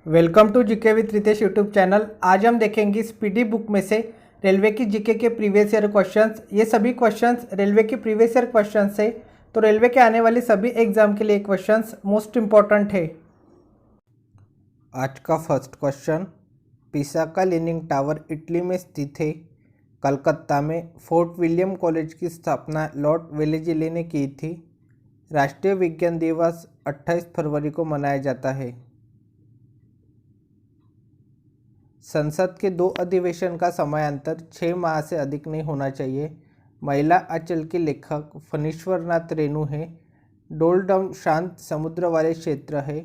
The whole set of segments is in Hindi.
Welcome to GK with Ritesh YouTube channel. आज हम देखेंगे स्पीडी बुक में से रेलवे की जीके के प्रीवियस ईयर क्वेश्चंस। ये सभी क्वेश्चंस रेलवे के प्रीवियस ईयर क्वेश्चंस है, तो रेलवे के आने वाले सभी एग्जाम के लिए क्वेश्चंस मोस्ट इम्पॉर्टेंट है। आज का फर्स्ट क्वेश्चन, पिसा का लीनिंग टावर इटली में स्थित है। कलकत्ता में फोर्ट विलियम कॉलेज की स्थापना लॉर्ड वेलेज़ली ने की थी। राष्ट्रीय विज्ञान दिवस 28 फरवरी को मनाया जाता है। संसद के 2 अधिवेशन का समयांतर 6 माह से अधिक नहीं होना चाहिए। महिला आंचल के लेखक फणीश्वरनाथ रेणु हैं। डोलडम शांत समुद्र वाले क्षेत्र है।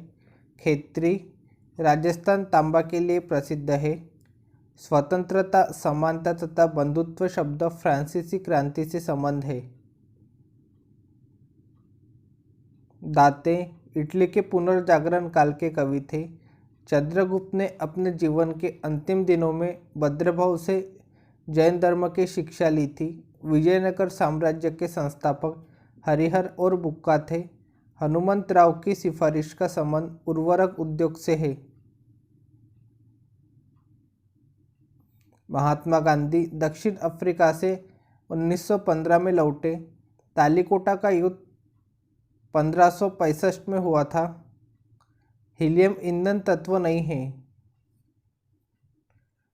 खेतरी राजस्थान तांबा के लिए प्रसिद्ध है। स्वतंत्रता, समानता तथा बंधुत्व शब्द फ्रांसीसी क्रांति से संबंध है। दाते इटली के पुनर्जागरण काल के कवि थे। चंद्रगुप्त ने अपने जीवन के अंतिम दिनों में भद्रभाव से जैन धर्म की शिक्षा ली थी। विजयनगर साम्राज्य के संस्थापक हरिहर और बुक्का थे। हनुमंतराव की सिफारिश का संबंध उर्वरक उद्योग से है। महात्मा गांधी दक्षिण अफ्रीका से 1915 में लौटे। तालीकोटा का युद्ध 1565 में हुआ था। हीलियम ईंधन तत्व नहीं है।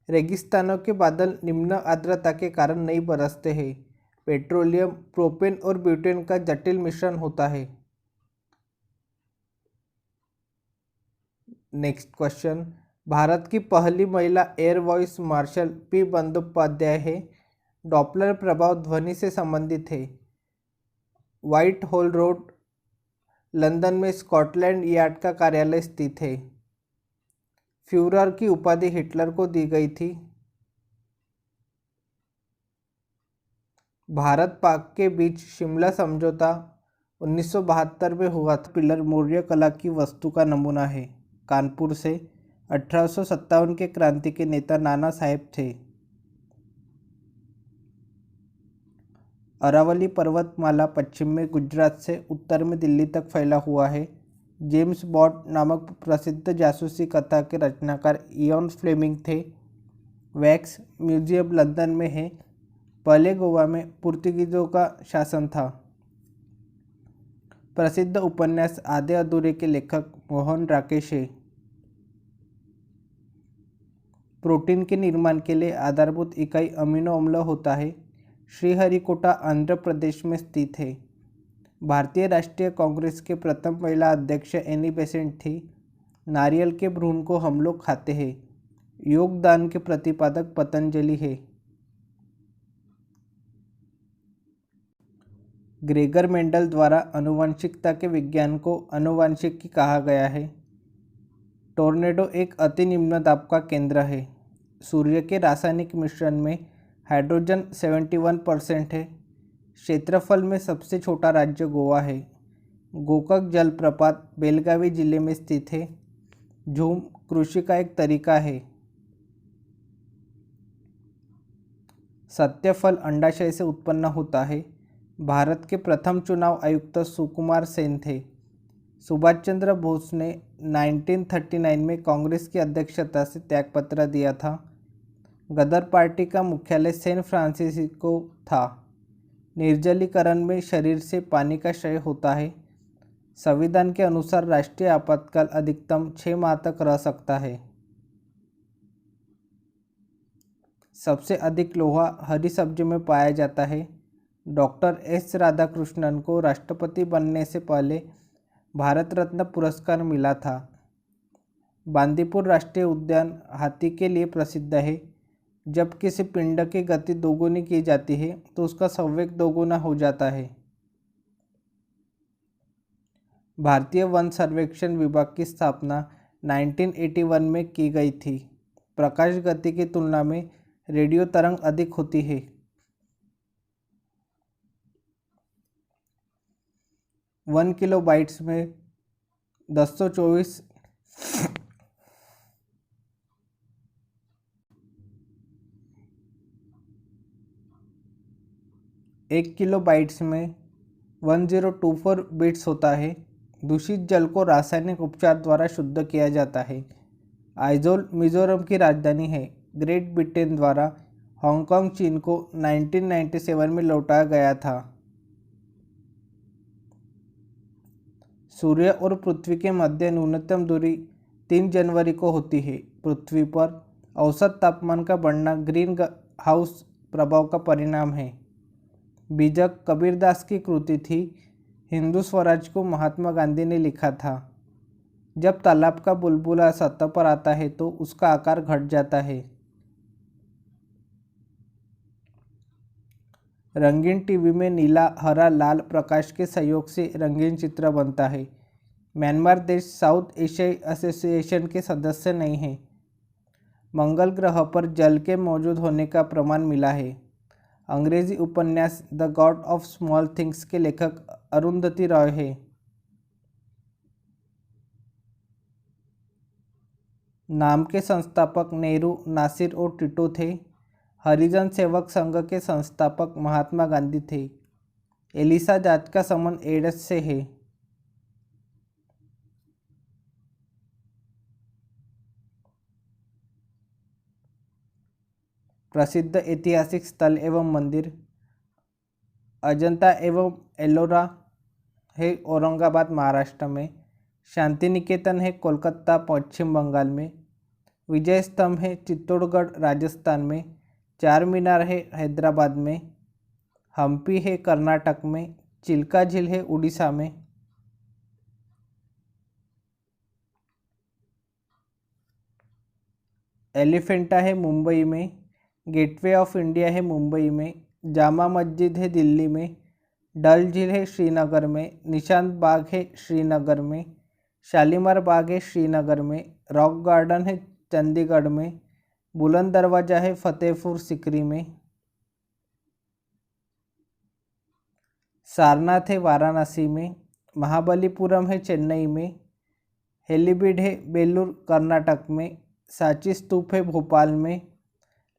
रेगिस्तानों के बादल निम्न आर्द्रता के कारण नहीं बरसते हैं। पेट्रोलियम, प्रोपेन और ब्यूटेन का जटिल मिश्रण होता है। नेक्स्ट क्वेश्चन, भारत की पहली महिला air vice marshal P Bandopadhyay है। डॉपलर प्रभाव ध्वनि से संबंधित है। व्हाइट हॉल रोड लंदन में स्कॉटलैंड यार्ड का कार्यालय स्थित है। फ्यूरर की उपाधि हिटलर को दी गई थी। भारत पाक के बीच शिमला समझौता 1972 में हुआ था। पिलर मौर्य कला की वस्तु का नमूना है। कानपुर से 1857 के क्रांति के नेता नाना साहेब थे। अरावली पर्वतमाला पश्चिम में गुजरात से उत्तर में दिल्ली तक फैला हुआ है। जेम्स बॉन्ड नामक प्रसिद्ध जासूसी कथा के रचनाकार इयॉन फ्लेमिंग थे। वैक्स म्यूजियम लंदन में है। पहले गोवा में पुर्तगीजों का शासन था। प्रसिद्ध उपन्यास आधे अधूरे के लेखक मोहन राकेश है। प्रोटीन के निर्माण के लिए आधारभूत इकाई अमीनो अम्ल होता है। श्रीहरिकोटा आंध्र प्रदेश में स्थित है। भारतीय राष्ट्रीय कांग्रेस के प्रथम महिला अध्यक्ष एनी बेसेंट थी। नारियल के भ्रूण को हम लोग खाते हैं। योगदान के प्रतिपादक पतंजलि है। ग्रेगर मेंडल द्वारा आनुवंशिकता के विज्ञान को आनुवंशिकी कहा गया है। टोर्नेडो एक अति निम्न दाब का केंद्र है। सूर्य के रासायनिक मिश्रण में हाइड्रोजन 71% है। क्षेत्रफल में सबसे छोटा राज्य गोवा है। गोकक जलप्रपात बेलगावी जिले में स्थित है। झूम कृषि का एक तरीका है। सत्यफल अंडाशय से उत्पन्न होता है। भारत के प्रथम चुनाव आयुक्त सुकुमार सेन थे। सुभाष चंद्र बोस ने 1939 में कांग्रेस की अध्यक्षता से त्यागपत्र दिया था। गदर पार्टी का मुख्यालय सैन फ्रांसिस्को था। निर्जलीकरण में शरीर से पानी का क्षय होता है। संविधान के अनुसार राष्ट्रीय आपातकाल अधिकतम 6 माह तक रह सकता है। सबसे अधिक लोहा हरी सब्जी में पाया जाता है। डॉक्टर एस राधाकृष्णन को राष्ट्रपति बनने से पहले भारत रत्न पुरस्कार मिला था। बांदीपुर राष्ट्रीय उद्यान हाथी के लिए प्रसिद्ध है। जब किसी पिंड की गति दोगुनी की जाती है तो उसका संवेग दोगुना हो जाता है। भारतीय वन सर्वेक्षण विभाग की स्थापना 1981 में की गई थी। प्रकाश गति की तुलना में रेडियो तरंग अधिक होती है। वन किलो बाइट्स में 1024 1 किलो बाइट्स में 1024 बिट्स होता है। दूषित जल को रासायनिक उपचार द्वारा शुद्ध किया जाता है। आइजोल मिजोरम की राजधानी है। ग्रेट ब्रिटेन द्वारा हांगकांग चीन को 1997 में लौटाया गया था। सूर्य और पृथ्वी के मध्य न्यूनतम दूरी 3 जनवरी को होती है। पृथ्वी पर औसत तापमान का बढ़ना ग्रीन हाउस प्रभाव का परिणाम है। बीजक कबीरदास की कृति थी। हिंदू स्वराज को महात्मा गांधी ने लिखा था। जब तालाब का बुलबुला सतह पर आता है तो उसका आकार घट जाता है। रंगीन टीवी में नीला, हरा, लाल प्रकाश के सहयोग से रंगीन चित्र बनता है। म्यांमार देश साउथ एशियाई एसोसिएशन के सदस्य नहीं है। मंगल ग्रह पर जल के मौजूद होने का प्रमाण मिला है। अंग्रेजी उपन्यास the God of small things के लेखक अरुंधति रॉय है। नाम के संस्थापक नेहरू, नासिर और टिटो थे। हरिजन सेवक संघ के संस्थापक महात्मा गांधी थे। एलिसा जात का संबंध एड्स से है। प्रसिद्ध ऐतिहासिक स्थल एवं मंदिर अजंता एवं एलोरा है औरंगाबाद महाराष्ट्र में। शांति निकेतन है कोलकाता पश्चिम बंगाल में। विजय स्तंभ है चित्तौड़गढ़ राजस्थान में। चार मीनार है हैदराबाद में। हम्पी है कर्नाटक में। चिल्का झील है उड़ीसा में। एलिफेंटा है मुंबई में। गेटवे ऑफ इंडिया है मुंबई में। जामा मस्जिद है दिल्ली में। डल झील है श्रीनगर में। निशांत बाग है श्रीनगर में। शालीमार बाग है श्रीनगर में। रॉक गार्डन है चंडीगढ़ में। बुलंद दरवाजा है फतेहपुर सिकरी में। सारनाथ है वाराणसी में। महाबलीपुरम है चेन्नई में। हेलीबीड है बेलूर कर्नाटक में। सांची स्तूप है भोपाल में।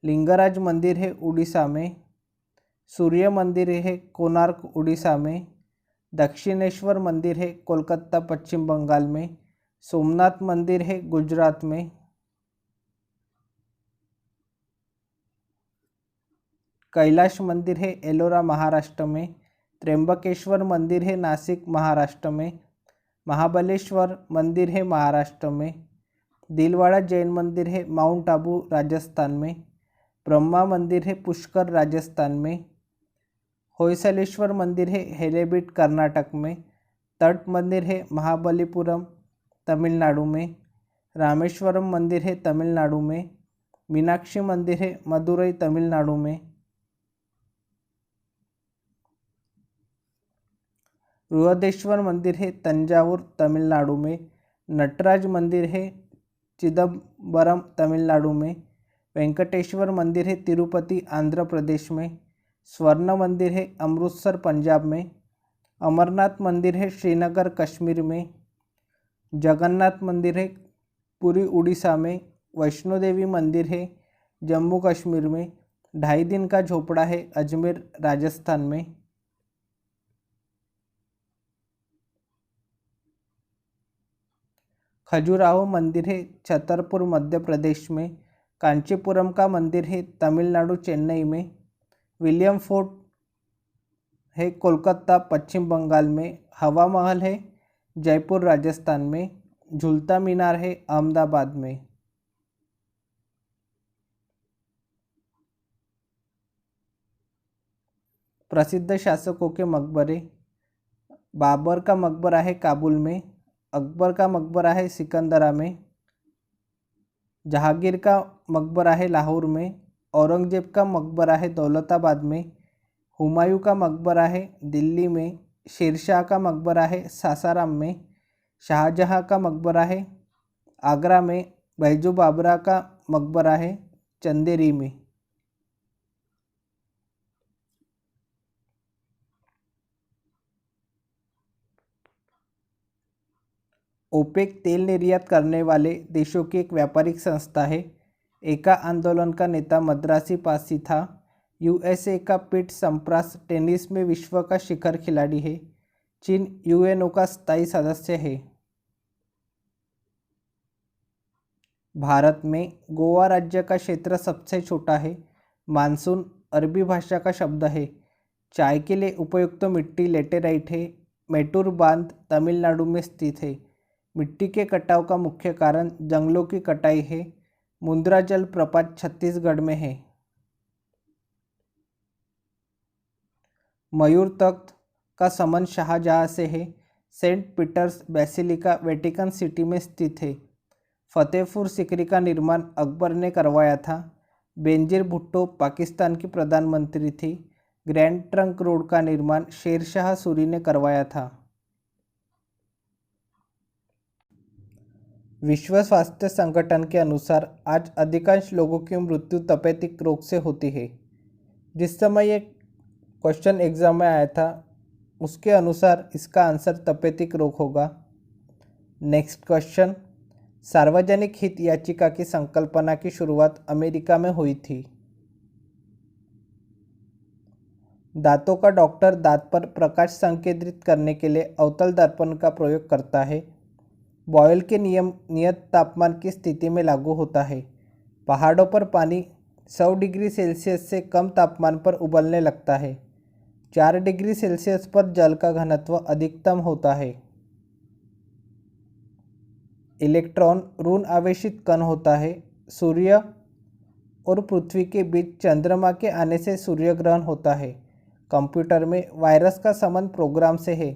लिंगराज मंदिर है उड़ीसा में। सूर्य मंदिर है कोणार्क उड़ीसा में। दक्षिणेश्वर मंदिर है कोलकाता पश्चिम बंगाल में। सोमनाथ मंदिर है गुजरात में। कैलाश मंदिर है एलोरा महाराष्ट्र में। त्र्यंबकेश्वर मंदिर है नासिक महाराष्ट्र में। महाबलेश्वर मंदिर है महाराष्ट्र में। दिलवाड़ा जैन मंदिर है माउंट आबू राजस्थान में। ब्रह्मा मंदिर है पुष्कर राजस्थान में। होयसलेश्वर मंदिर है हेलेबीड कर्नाटक में। तट मंदिर है महाबलीपुरम तमिलनाडु में। रामेश्वरम मंदिर है तमिलनाडु में। मीनाक्षी मंदिर है मदुरई तमिलनाडु में। बृहदेश्वर मंदिर है तंजावुर तमिलनाडु में। नटराज मंदिर है चिदम्बरम तमिलनाडु में। वेंकटेश्वर मंदिर है तिरुपति आंध्र प्रदेश में। स्वर्ण मंदिर है अमृतसर पंजाब में। अमरनाथ मंदिर है श्रीनगर कश्मीर में। जगन्नाथ मंदिर है पुरी उड़ीसा में। वैष्णो देवी मंदिर है जम्मू कश्मीर में। 2.5 दिन का झोपड़ा है अजमेर राजस्थान में। खजुराहो मंदिर है छतरपुर मध्य प्रदेश में। कांचीपुरम का मंदिर है तमिलनाडु चेन्नई में। विलियम फोर्ट है कोलकाता पश्चिम बंगाल में। हवा महल है जयपुर राजस्थान में। झूलता मीनार है अहमदाबाद में। प्रसिद्ध शासकों के मकबरे बाबर का मकबरा है काबुल में। अकबर का मकबरा है सिकंदरा में। जहांगीर का मकबरा है लाहौर में। औरंगजेब का मकबरा है दौलताबाद में। हुमायूं का मकबरा है दिल्ली में। शेरशाह का मकबरा है सासाराम में। शाहजहां का मकबरा है आगरा में। बैजू बाबरा का मकबरा है चंदेरी में। ओपेक तेल निर्यात करने वाले देशों की एक व्यापारिक संस्था है। एका आंदोलन का नेता मद्रासी पारसी था। यूएसए का पीट सम्प्रास टेनिस में विश्व का शिखर खिलाड़ी है। चीन यूएनओ का स्थायी सदस्य है। भारत में गोवा राज्य का क्षेत्र सबसे छोटा है। मानसून अरबी भाषा का शब्द है। चाय के लिए उपयुक्त मिट्टी लेटेराइट है। मैटूर बांध तमिलनाडु में स्थित है। मिट्टी के कटाव का मुख्य कारण जंगलों की कटाई है। मुंद्रा जल प्रपात छत्तीसगढ़ में है। मयूर तख्त का संबंध शाहजहाँ से है। Saint Peter's Basilica Vatican City में स्थित है। फतेहपुर सिकरी का निर्माण अकबर ने करवाया था। बेनजीर भुट्टो पाकिस्तान की प्रधानमंत्री थी। ग्रैंड ट्रंक रोड का निर्माण शेरशाह सूरी ने करवाया था। विश्व स्वास्थ्य संगठन के अनुसार आज अधिकांश लोगों की मृत्यु तपेदिक रोग से होती है। जिस समय ये क्वेश्चन एग्जाम में आया था उसके अनुसार इसका आंसर तपेदिक रोग होगा। नेक्स्ट क्वेश्चन, सार्वजनिक हित याचिका की संकल्पना की शुरुआत अमेरिका में हुई थी। दांतों का डॉक्टर दांत पर प्रकाश संकेंद्रित करने के लिए अवतल दर्पण का प्रयोग करता है। बॉयल के नियम नियत तापमान की स्थिति में लागू होता है। पहाड़ों पर पानी 100 डिग्री सेल्सियस से कम तापमान पर उबलने लगता है। 4 डिग्री सेल्सियस पर जल का घनत्व अधिकतम होता है। इलेक्ट्रॉन ऋण आवेशित कण होता है। सूर्य और पृथ्वी के बीच चंद्रमा के आने से सूर्य ग्रहण होता है। कंप्यूटर में वायरस का संबंध प्रोग्राम से है।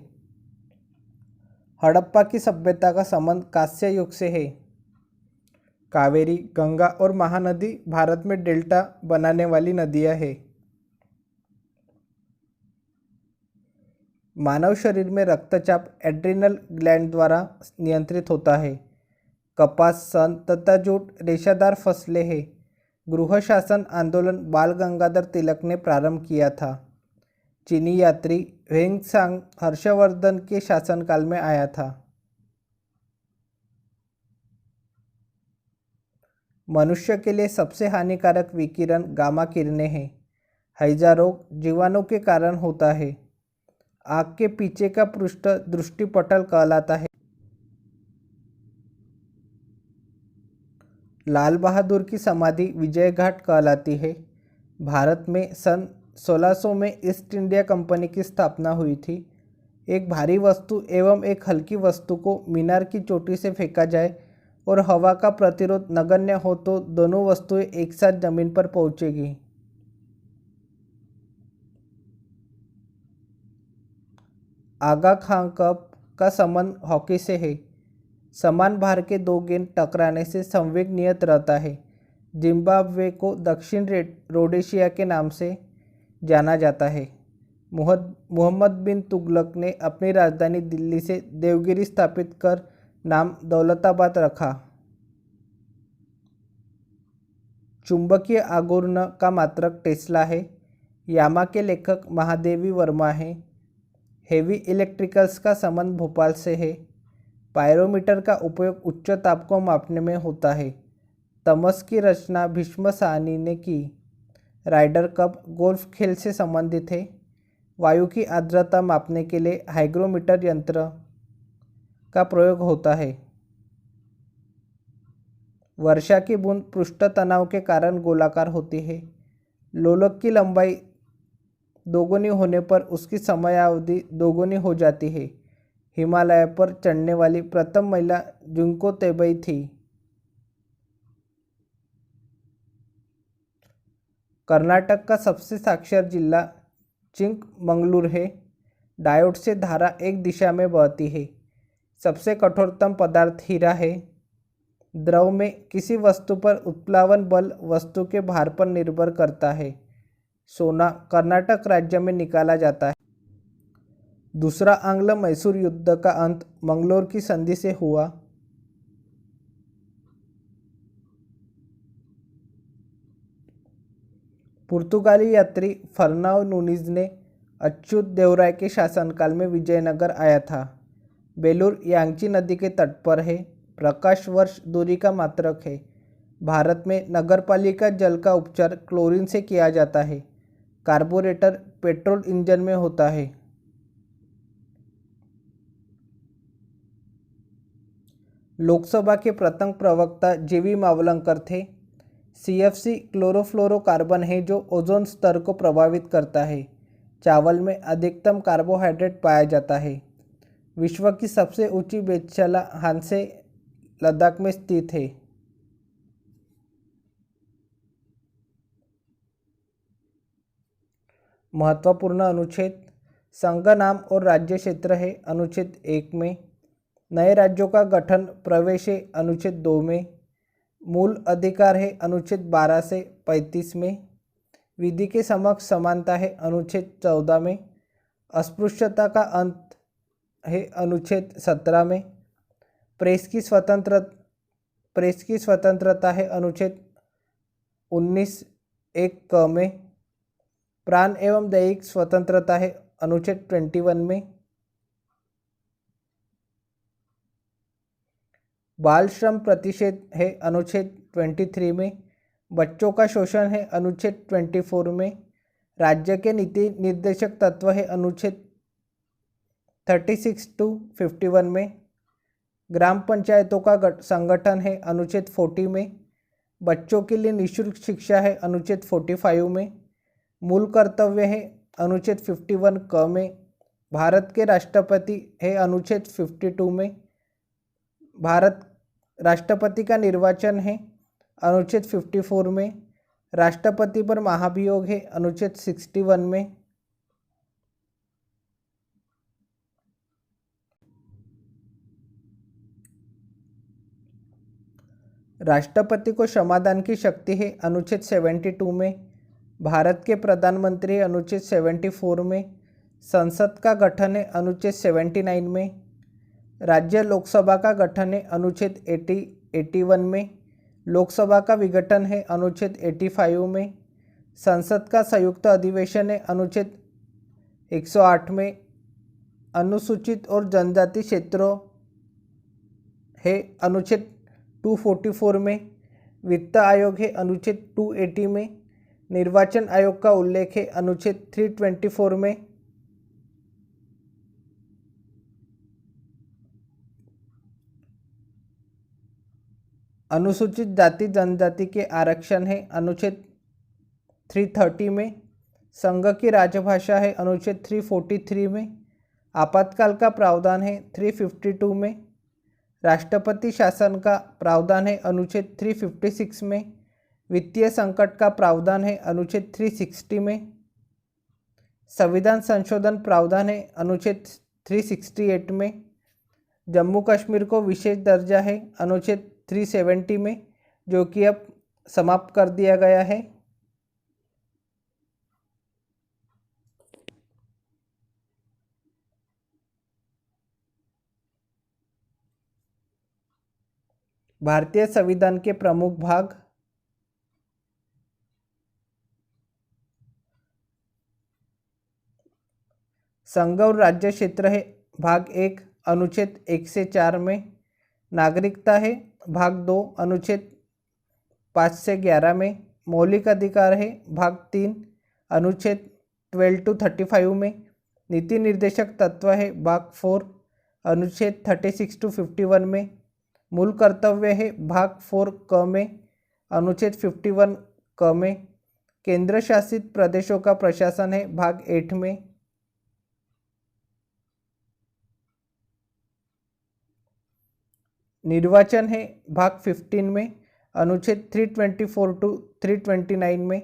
हड़प्पा की सभ्यता का संबंध कांस्य युग से है। कावेरी, गंगा और महानदी भारत में डेल्टा बनाने वाली नदियां हैं। मानव शरीर में रक्तचाप एड्रिनल ग्लैंड द्वारा नियंत्रित होता है। कपास, सन तथा जूट रेशादार फसलें हैं। गृह शासन आंदोलन बाल गंगाधर तिलक ने प्रारंभ किया था। चीनी यात्री ह्वेंत्सांग हर्षवर्धन के शासनकाल में आया था। मनुष्य के लिए सबसे हानिकारक विकिरण गामा किरणें हैं। हैजा रोग जीवाणु के कारण होता है। आँख के पीछे का पृष्ठ दृष्टिपटल कहलाता है। लाल बहादुर की समाधि विजय घाट कहलाती है। भारत में सन 1600 में ईस्ट इंडिया कंपनी की स्थापना हुई थी। एक भारी वस्तु एवं एक हल्की वस्तु को मीनार की चोटी से फेंका जाए और हवा का प्रतिरोध नगण्य हो तो दोनों वस्तुएं एक साथ जमीन पर पहुंचेगी। आगा खां कप का संबंध हॉकी से है। समान भार के दो गेंद टकराने से संवेग नियत रहता है। जिम्बाब्वे को दक्षिण रोडेशिया के नाम से जाना जाता है। मोहम्मद बिन तुगलक ने अपनी राजधानी दिल्ली से देवगिरी स्थापित कर नाम दौलताबाद रखा। चुंबकीय आघूर्ण का मात्रक टेस्ला है। यामा के लेखक महादेवी वर्मा हैं। हेवी इलेक्ट्रिकल्स का संबंध भोपाल से है। पायरोमीटर का उपयोग उच्च ताप को मापने में होता है। तमस की रचना भीष्म साहनी ने की। राइडर कप गोल्फ खेल से संबंधित है। वायु की आर्द्रता मापने के लिए हाइग्रोमीटर यंत्र का प्रयोग होता है। वर्षा की बूंद पृष्ठ तनाव के कारण गोलाकार होती है। लोलक की लंबाई दोगुनी होने पर उसकी समयावधि दोगुनी हो जाती है। हिमालय पर चढ़ने वाली प्रथम महिला जुंको तेबई थी। कर्नाटक का सबसे साक्षर जिला चिंकमंगलूर है। डायोड से धारा एक दिशा में बहती है। सबसे कठोरतम पदार्थ हीरा है। द्रव में किसी वस्तु पर उत्प्लावन बल वस्तु के भार पर निर्भर करता है। सोना कर्नाटक राज्य में निकाला जाता है। दूसरा आंग्ल मैसूर युद्ध का अंत मंगलोर की संधि से हुआ। पुर्तगाली यात्री फर्नाओ नूनीज ने अच्युत देवराय के शासनकाल में विजयनगर आया था। बेलूर यांगची नदी के तट पर है। प्रकाश वर्ष दूरी का मात्रक है। भारत में नगरपालिका जल का उपचार क्लोरीन से किया जाता है। कार्बोरेटर पेट्रोल इंजन में होता है। लोकसभा के प्रथम प्रवक्ता जीवी मावलंकर थे। CFC क्लोरोफ्लोरोकार्बन है जो ओजोन स्तर को प्रभावित करता है। चावल में अधिकतम कार्बोहाइड्रेट पाया जाता है। विश्व की सबसे ऊंची वेधशाला हांसे लद्दाख में स्थित है। महत्वपूर्ण अनुच्छेद। संघ नाम और राज्य क्षेत्र है अनुच्छेद 1 में। नए राज्यों का गठन प्रवेश है अनुच्छेद 2 में। मूल अधिकार है अनुच्छेद 12 से 35 में। विधि के समक्ष समानता है अनुच्छेद 14 में। अस्पृश्यता का अंत है अनुच्छेद 17 में। प्रेस की स्वतंत्रता है अनुच्छेद 19(1) क में। प्राण एवं दैहिक स्वतंत्रता है अनुच्छेद 21 में। बाल श्रम प्रतिषेध है अनुच्छेद 23 में। बच्चों का शोषण है अनुच्छेद 24 में। राज्य के नीति निर्देशक तत्व है अनुच्छेद 36 to 51 में। ग्राम पंचायतों का संगठन है अनुच्छेद 40 में। बच्चों के लिए निःशुल्क शिक्षा है अनुच्छेद 45 में। मूल कर्तव्य है अनुच्छेद 51 क में। भारत के राष्ट्रपति है अनुच्छेद 52 में। भारत राष्ट्रपति का निर्वाचन है अनुच्छेद 54 में। राष्ट्रपति पर महाभियोग है अनुच्छेद 61 में। राष्ट्रपति को क्षमादान की शक्ति है अनुच्छेद 72 में। भारत के प्रधानमंत्री अनुच्छेद 74 में। संसद का गठन है अनुच्छेद 79 में। राज्य लोकसभा का गठन है अनुच्छेद 81 में। लोकसभा का विघटन है अनुच्छेद 85 में। संसद का संयुक्त अधिवेशन है अनुच्छेद 108 में। अनुसूचित और जनजाति क्षेत्रों है अनुच्छेद 244 में। वित्त आयोग है अनुच्छेद 280 में। निर्वाचन आयोग का उल्लेख है अनुच्छेद 324 में। अनुसूचित जाति जनजाति के आरक्षण है अनुच्छेद 330 में। संघ की राजभाषा है अनुच्छेद 343 में। आपातकाल का प्रावधान है 352 में। राष्ट्रपति शासन का प्रावधान है अनुच्छेद 356 में। वित्तीय संकट का प्रावधान है अनुच्छेद 360 में। संविधान संशोधन प्रावधान है अनुच्छेद 368 में। जम्मू कश्मीर को विशेष दर्जा है अनुच्छेद 370 में, जो कि अब समाप्त कर दिया गया है। भारतीय संविधान के प्रमुख भाग। संघ और राज्य क्षेत्र है भाग 1 अनुच्छेद 1 से 4 में। नागरिकता है भाग 2 अनुच्छेद 5 से 11 में। मौलिक अधिकार है भाग 3 अनुच्छेद 12 to 35 में। नीति निर्देशक तत्व है भाग 4 अनुच्छेद 36 to 51 में। मूल कर्तव्य है भाग 4 क में अनुच्छेद 51 क में। केंद्र शासित प्रदेशों का प्रशासन है भाग 8 में। निर्वाचन है भाग 15 में अनुच्छेद 324 to 329 में।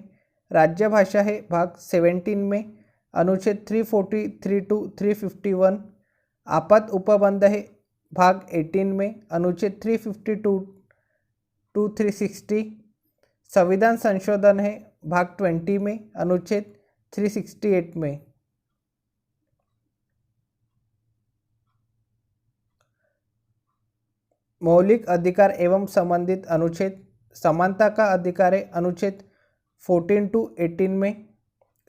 राज्य भाषा है भाग 17 में अनुच्छेद 343 to 351। आपात उपबंध है भाग 18 में अनुच्छेद 352 to 360। संविधान संशोधन है भाग 20 में अनुच्छेद 368 में। मौलिक अधिकार एवं संबंधित अनुच्छेद। समानता का अधिकार है अनुच्छेद 14 to 18 में।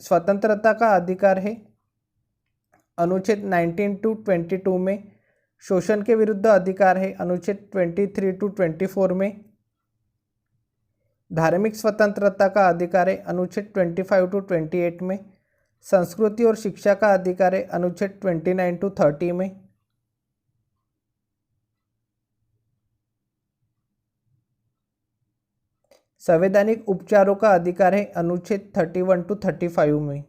स्वतंत्रता का अधिकार है अनुच्छेद 19 to 22 में। शोषण के विरुद्ध अधिकार है अनुच्छेद 23 to 24 में। धार्मिक स्वतंत्रता का अधिकार है अनुच्छेद 25 to 28 में। संस्कृति और शिक्षा का अधिकार है अनुच्छेद 29 to 30 में। संवैधानिक उपचारों का अधिकार है अनुच्छेद 31 to 35 में।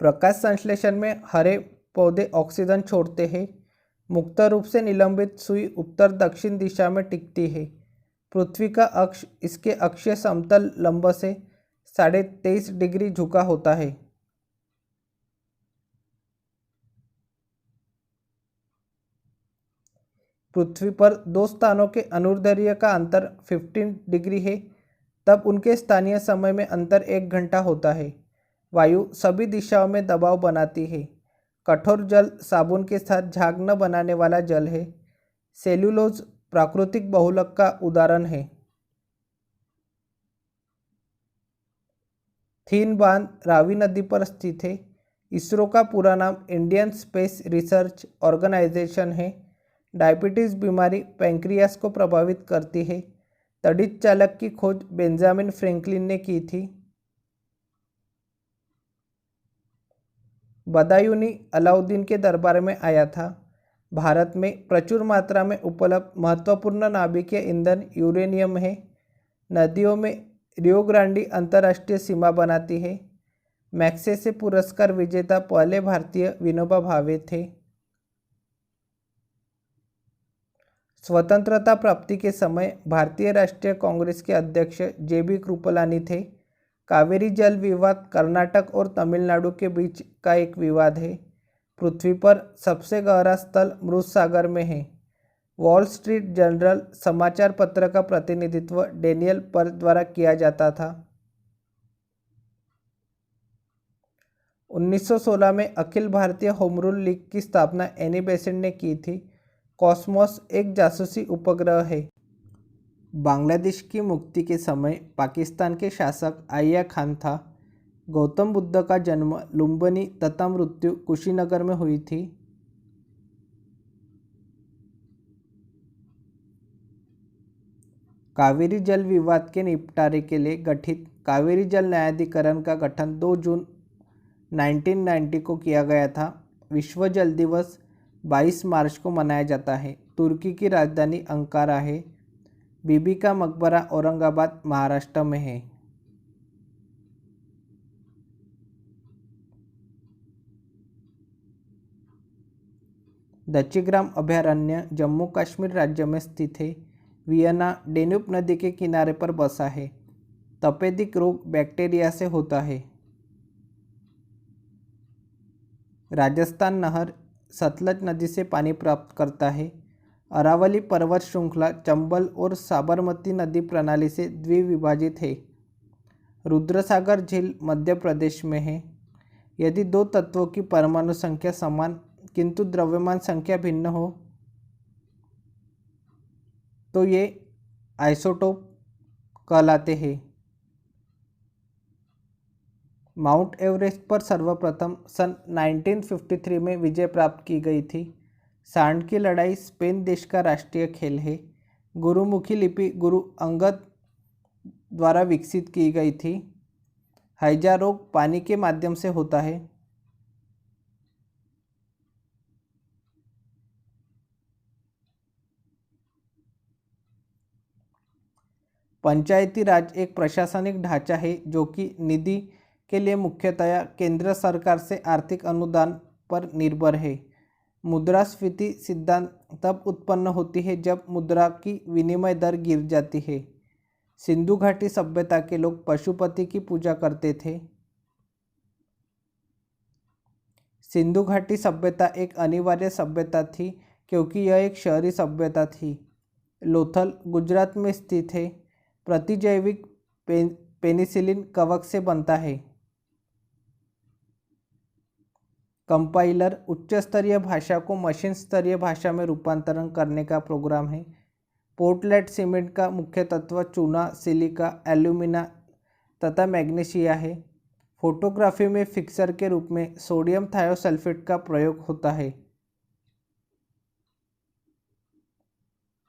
प्रकाश संश्लेषण में हरे पौधे ऑक्सीजन छोड़ते हैं। मुक्त रूप से निलंबित सुई उत्तर दक्षिण दिशा में टिकती है। पृथ्वी का अक्ष इसके अक्षीय समतल लंब से 23.5 डिग्री झुका होता है। पृथ्वी पर दो स्थानों के अनुदैर्ध्य का अंतर 15 डिग्री है, तब उनके स्थानीय समय में अंतर 1 घंटा होता है। वायु सभी दिशाओं में दबाव बनाती है। कठोर जल साबुन के साथ झाग न बनाने वाला जल है। सेल्यूलोज प्राकृतिक बहुलक का उदाहरण है। थीन बांध रावी नदी पर स्थित है। इसरो का पूरा नाम इंडियन स्पेस रिसर्च ऑर्गेनाइजेशन है। डायबिटीज़ बीमारी पैंक्रियास को प्रभावित करती है। तड़ित चालक की खोज बेंजामिन फ्रैंकलिन ने की थी। बदायूनी अलाउद्दीन के दरबार में आया था। भारत में प्रचुर मात्रा में उपलब्ध महत्वपूर्ण नाभिकीय ईंधन यूरेनियम है। नदियों में रियो ग्रांडी अंतर्राष्ट्रीय सीमा बनाती है। मैग्सेसे पुरस्कार विजेता पहले भारतीय विनोबा भावे थे। स्वतंत्रता प्राप्ति के समय भारतीय राष्ट्रीय कांग्रेस के अध्यक्ष JB कृपलानी थे। कावेरी जल विवाद कर्नाटक और तमिलनाडु के बीच का एक विवाद है। पृथ्वी पर सबसे गहरा स्थल मृत सागर में है। वॉल स्ट्रीट जर्नल समाचार पत्र का प्रतिनिधित्व डेनियल पर द्वारा किया जाता था। 1916 में Akhil Bharatiya home rule league की स्थापना एनी बेसेंट ने की थी। कॉस्मोस एक जासूसी उपग्रह है। बांग्लादेश की मुक्ति के समय पाकिस्तान के शासक आया खान था। गौतम बुद्ध का जन्म लुम्बिनी तथा मृत्यु कुशीनगर में हुई थी। कावेरी जल विवाद के निपटारे के लिए गठित कावेरी जल न्यायाधिकरण का गठन 2 जून 1990 को किया गया था। विश्व जल दिवस 22 मार्च को मनाया जाता है। तुर्की की राजधानी अंकारा है। बीबी का मकबरा औरंगाबाद महाराष्ट्र में है। दच्चीग्राम अभयारण्य जम्मू कश्मीर राज्य में स्थित है। वियना डेन्यूब नदी के किनारे पर बसा है। तपेदिक रोग बैक्टीरिया से होता है। राजस्थान नहर सतलज नदी से पानी प्राप्त करता है। अरावली पर्वत श्रृंखला चंबल और साबरमती नदी प्रणाली से द्विविभाजित है। रुद्रसागर झील मध्य प्रदेश में है। यदि दो तत्वों की परमाणु संख्या समान किंतु द्रव्यमान संख्या भिन्न हो तो ये आइसोटोप कहलाते हैं। माउंट एवरेस्ट पर सर्वप्रथम सन 1953 में विजय प्राप्त की गई थी। सांड की लड़ाई स्पेन देश का राष्ट्रीय खेल है। गुरुमुखी लिपि गुरु अंगद द्वारा विकसित की गई थी। हैजा रोग पानी के माध्यम से होता है। पंचायती राज एक प्रशासनिक ढांचा है जो कि निधि के लिए मुख्यतया केंद्र सरकार से आर्थिक अनुदान पर निर्भर है। मुद्रास्फीति सिद्धांत तब उत्पन्न होती है जब मुद्रा की विनिमय दर गिर जाती है। सिंधु घाटी सभ्यता के लोग पशुपति की पूजा करते थे। सिंधु घाटी सभ्यता एक अनिवार्य सभ्यता थी क्योंकि यह एक शहरी सभ्यता थी। लोथल गुजरात में स्थित है। प्रतिजैविक पेनिसिलिन कवक से बनता है। कंपाइलर उच्च स्तरीय भाषा को मशीन स्तरीय भाषा में रूपांतरण करने का प्रोग्राम है। पोर्टलैंड सीमेंट का मुख्य तत्व चूना, सिलिका, एल्यूमिना तथा मैग्नीशिया है। फोटोग्राफी में फिक्सर के रूप में सोडियम थायोसल्फेट का प्रयोग होता है।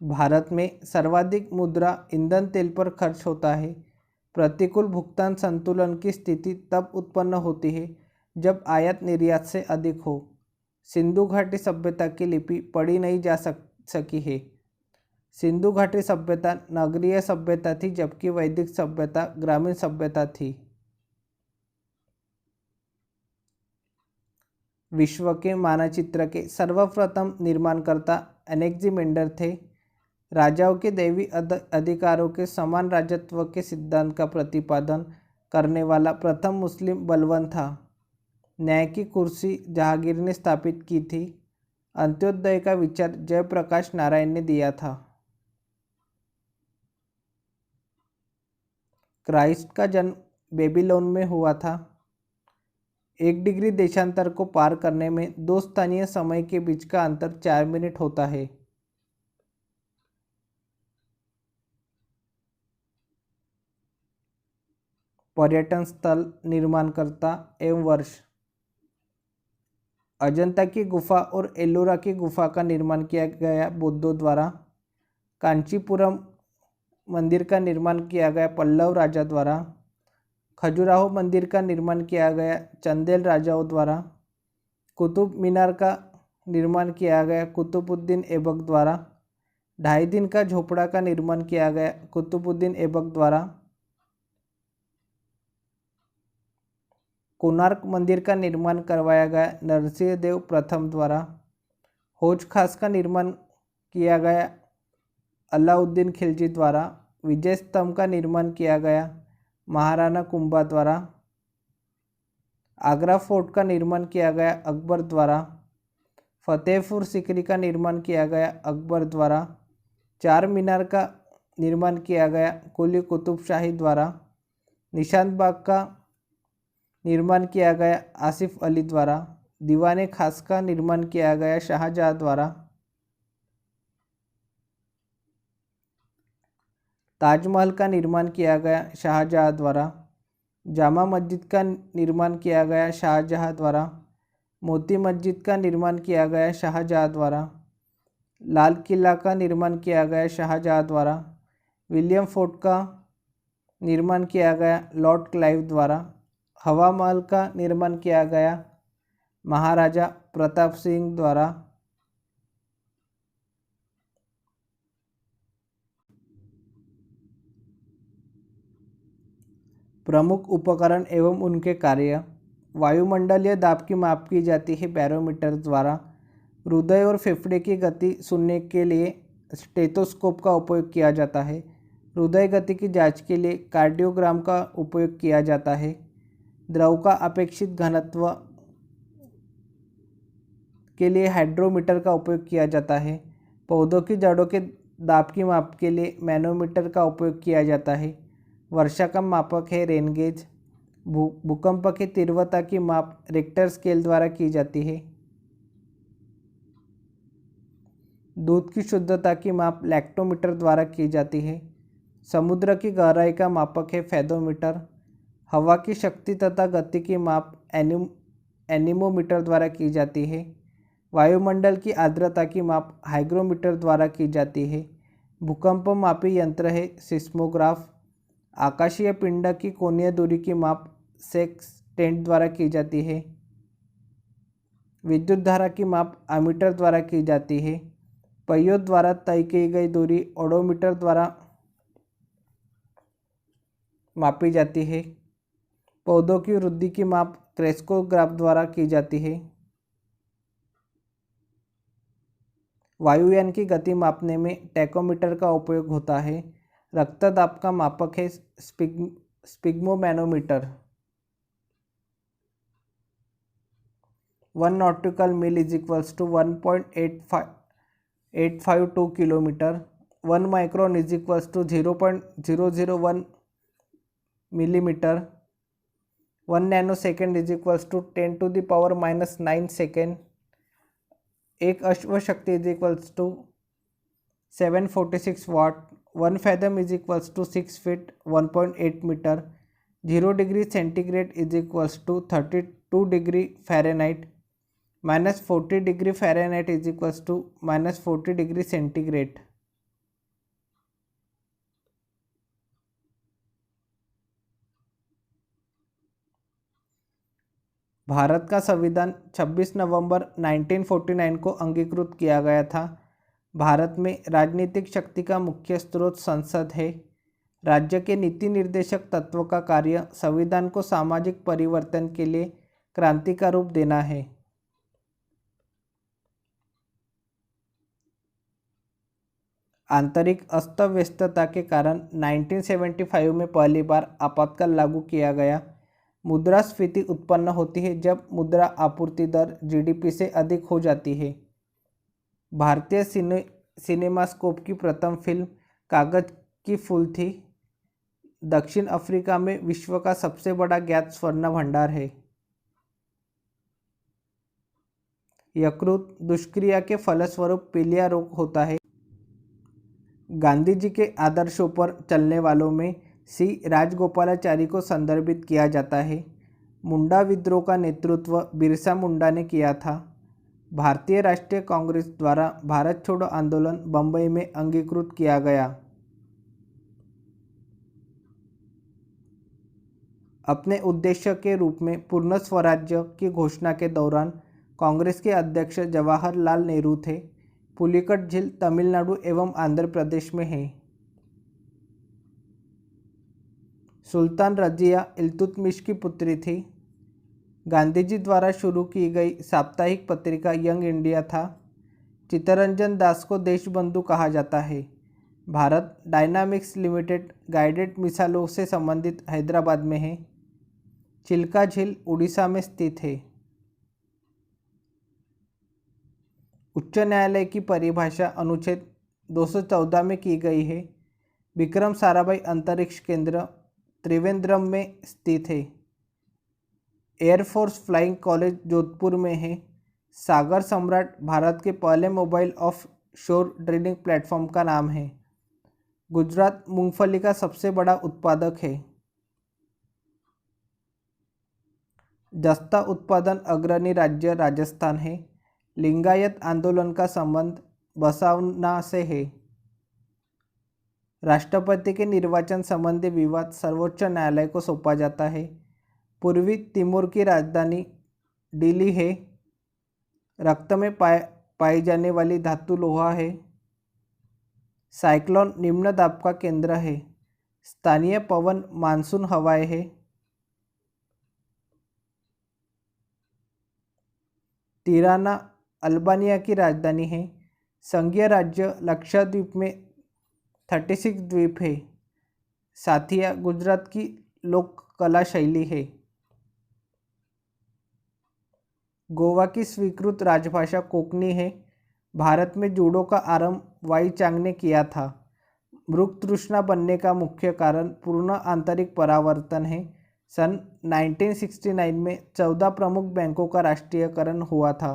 भारत में सर्वाधिक मुद्रा ईंधन तेल पर खर्च होता है। प्रतिकूल भुगतान संतुलन की स्थिति तब उत्पन्न होती है जब आयात निर्यात से अधिक हो। सिंधु घाटी सभ्यता की लिपि पढ़ी नहीं जा सकी है। सिंधु घाटी सभ्यता नगरीय सभ्यता थी, जबकि वैदिक सभ्यता ग्रामीण सभ्यता थी। विश्व के मानचित्र के सर्वप्रथम निर्माणकर्ता एनेक्सिमेंडर थे। राजाओं के दैवी अधिकारों के समान राजत्व के सिद्धांत का प्रतिपादन करने वाला प्रथम मुस्लिम बलवान था। न्याय की कुर्सी जहांगीर ने स्थापित की थी। अंत्योदय का विचार जयप्रकाश नारायण ने दिया था। क्राइस्ट का जन्म बेबीलोन में हुआ था। 1 डिग्री देशांतर को पार करने में 2 स्थानीय समय के बीच का अंतर 4 मिनट होता है। पर्यटन स्थल, निर्माणकर्ता एवं वर्ष। अजंता की गुफा और एलोरा की गुफा का निर्माण किया गया बौद्धों द्वारा। कांचीपुरम मंदिर का निर्माण किया गया पल्लव राजा द्वारा। खजुराहो मंदिर का निर्माण किया गया चंदेल राजाओं द्वारा। कुतुब मीनार का निर्माण किया गया कुतुबुद्दीन ऐबक द्वारा। 2.5 दिन का झोपड़ा का निर्माण किया गया कुतुबुद्दीन ऐबक द्वारा। कोणार्क मंदिर का निर्माण करवाया गया नरसिंह देव प्रथम द्वारा। हौज खास का निर्माण किया गया अलाउद्दीन खिलजी द्वारा। विजय स्तंभ का निर्माण किया गया महाराणा कुंभा द्वारा। आगरा फोर्ट का निर्माण किया गया अकबर द्वारा। फतेहपुर सीकरी का निर्माण किया गया अकबर द्वारा। 4 मीनार का निर्माण किया गया कुली कुतुब शाही द्वारा। निशांत बाग का निर्माण किया गया आसिफ अली द्वारा। दीवाने खास का निर्माण किया गया शाहजहां द्वारा। ताजमहल का निर्माण किया गया शाहजहां द्वारा। जामा मस्जिद का निर्माण किया गया शाहजहां द्वारा। मोती मस्जिद का निर्माण किया गया शाहजहां द्वारा। लाल किला का निर्माण किया गया शाहजहां द्वारा। विलियम फोर्ट का निर्माण किया गया लॉर्ड क्लाइव द्वारा। हवा महल का निर्माण किया गया महाराजा प्रताप सिंह द्वारा। प्रमुख उपकरण एवं उनके कार्य। वायुमंडलीय दाब की माप की जाती है बैरोमीटर द्वारा। हृदय और फेफड़े की गति सुनने के लिए स्टेथोस्कोप का उपयोग किया जाता है। हृदय गति की जांच के लिए कार्डियोग्राम का उपयोग किया जाता है। द्रव का अपेक्षित घनत्व के लिए हाइड्रोमीटर का उपयोग किया जाता है। पौधों की जड़ों के दाब की माप के लिए मैनोमीटर का उपयोग किया जाता है। वर्षा का मापक है रेन गेज। भूकंप की तीव्रता की माप रिक्टर स्केल द्वारा की जाती है। दूध की शुद्धता की माप लैक्टोमीटर द्वारा की जाती है। समुद्र की गहराई का मापक है फेदोमीटर। हवा की शक्ति तथा गति की माप एनीमोमीटर द्वारा की जाती है। वायुमंडल की आर्द्रता की माप हाइग्रोमीटर द्वारा की जाती है। भूकंप मापी यंत्र है सिस्मोग्राफ। आकाशीय पिंड की कोणीय दूरी की माप सेक्सटेंट द्वारा की जाती है। विद्युत धारा की माप एमीटर द्वारा की जाती है। पहियों द्वारा तय की गई दूरी ओडोमीटर द्वारा मापी जाती है। पौधों की वृद्धि की माप क्रेस्कोग्राफ द्वारा की जाती है। वायुयान की गति मापने में टैकोमीटर का उपयोग होता है। रक्तदाब का मापक है sphygmomanometer. 1 nautical mile is equals to 1.852 kilometre. 1 micron is equals to 0.001 millimetre. 1 nano second is equals to 10⁻⁻9 second. 1 अश्वशक्ति is equals to 746 watt. 1 fathom is equals to 6 feet 1.8 metre. 0 degree centigrade is equals to 32 degree Fahrenheit. -40 degree Fahrenheit is equals to -40 degree centigrade. भारत का संविधान 26 नवंबर 1949 को अंगीकृत किया गया था। भारत में राजनीतिक शक्ति का मुख्य स्रोत संसद है। राज्य के नीति निर्देशक तत्वों का कार्य संविधान को सामाजिक परिवर्तन के लिए क्रांति का रूप देना है। आंतरिक अस्त व्यस्तता के कारण 1975 में पहली बार आपातकाल लागू किया गया। मुद्रास्फीति उत्पन्न होती है जब मुद्रा आपूर्ति दर जीडीपी से अधिक हो जाती है। भारतीय सिनेमास्कोप की प्रथम फिल्म कागज की फूल थी। दक्षिण अफ्रीका में विश्व का सबसे बड़ा ज्ञात स्वर्ण भंडार है। यकृत दुष्क्रिया के फलस्वरूप पीलिया रोग होता है। गांधी जी के आदर्शों पर चलने वालों में सी राजगोपालाचारी को संदर्भित किया जाता है। मुंडा विद्रोह का नेतृत्व बिरसा मुंडा ने किया था। भारतीय राष्ट्रीय कांग्रेस द्वारा भारत छोड़ो आंदोलन बंबई में अंगीकृत किया गया। अपने उद्देश्य के रूप में पूर्ण स्वराज्य की घोषणा के दौरान कांग्रेस के अध्यक्ष जवाहरलाल नेहरू थे। पुलिकट झील तमिलनाडु एवं आंध्र प्रदेश में है। सुल्तान रजिया इल्तुतमिश की पुत्री थी। गांधी जी द्वारा शुरू की गई साप्ताहिक पत्रिका यंग इंडिया था। चित्तरंजन दास को देशबंधु कहा जाता है। भारत डायनामिक्स लिमिटेड गाइडेड मिसाइलों से संबंधित हैदराबाद में है। चिल्का झील उड़ीसा में स्थित है। उच्च न्यायालय की परिभाषा अनुच्छेद 214 में की गई है। विक्रम साराभाई अंतरिक्ष केंद्र त्रिवेंद्रम में स्थित है। एयरफोर्स फ्लाइंग कॉलेज जोधपुर में है। सागर सम्राट भारत के पहले मोबाइल ऑफ शोर ड्रिलिंग प्लेटफॉर्म का नाम है। गुजरात मूंगफली का सबसे बड़ा उत्पादक है। जस्ता उत्पादन अग्रणी राज्य राजस्थान है। लिंगायत आंदोलन का संबंध बसवना से है। राष्ट्रपति के निर्वाचन संबंधी विवाद सर्वोच्च न्यायालय को सौंपा जाता है। पूर्वी तिमोर की राजधानी दिल्ली है। रक्त में पाई जाने वाली धातु लोहा है। साइक्लोन निम्न दाब का केंद्र है। स्थानीय पवन मानसून हवाएं है। तिराना अल्बानिया की राजधानी है। संघीय राज्य लक्षद्वीप में 36 द्वीप है। साथिया गुजरात की लोक कला शैली है। गोवा की स्वीकृत राजभाषा कोंकणी है। भारत में जूडो का आरंभ वाई चांग ने किया था। मृग तृष्णा बनने का मुख्य कारण पूर्ण आंतरिक परावर्तन है। सन 1969 में 14 प्रमुख बैंकों का राष्ट्रीयकरण हुआ था।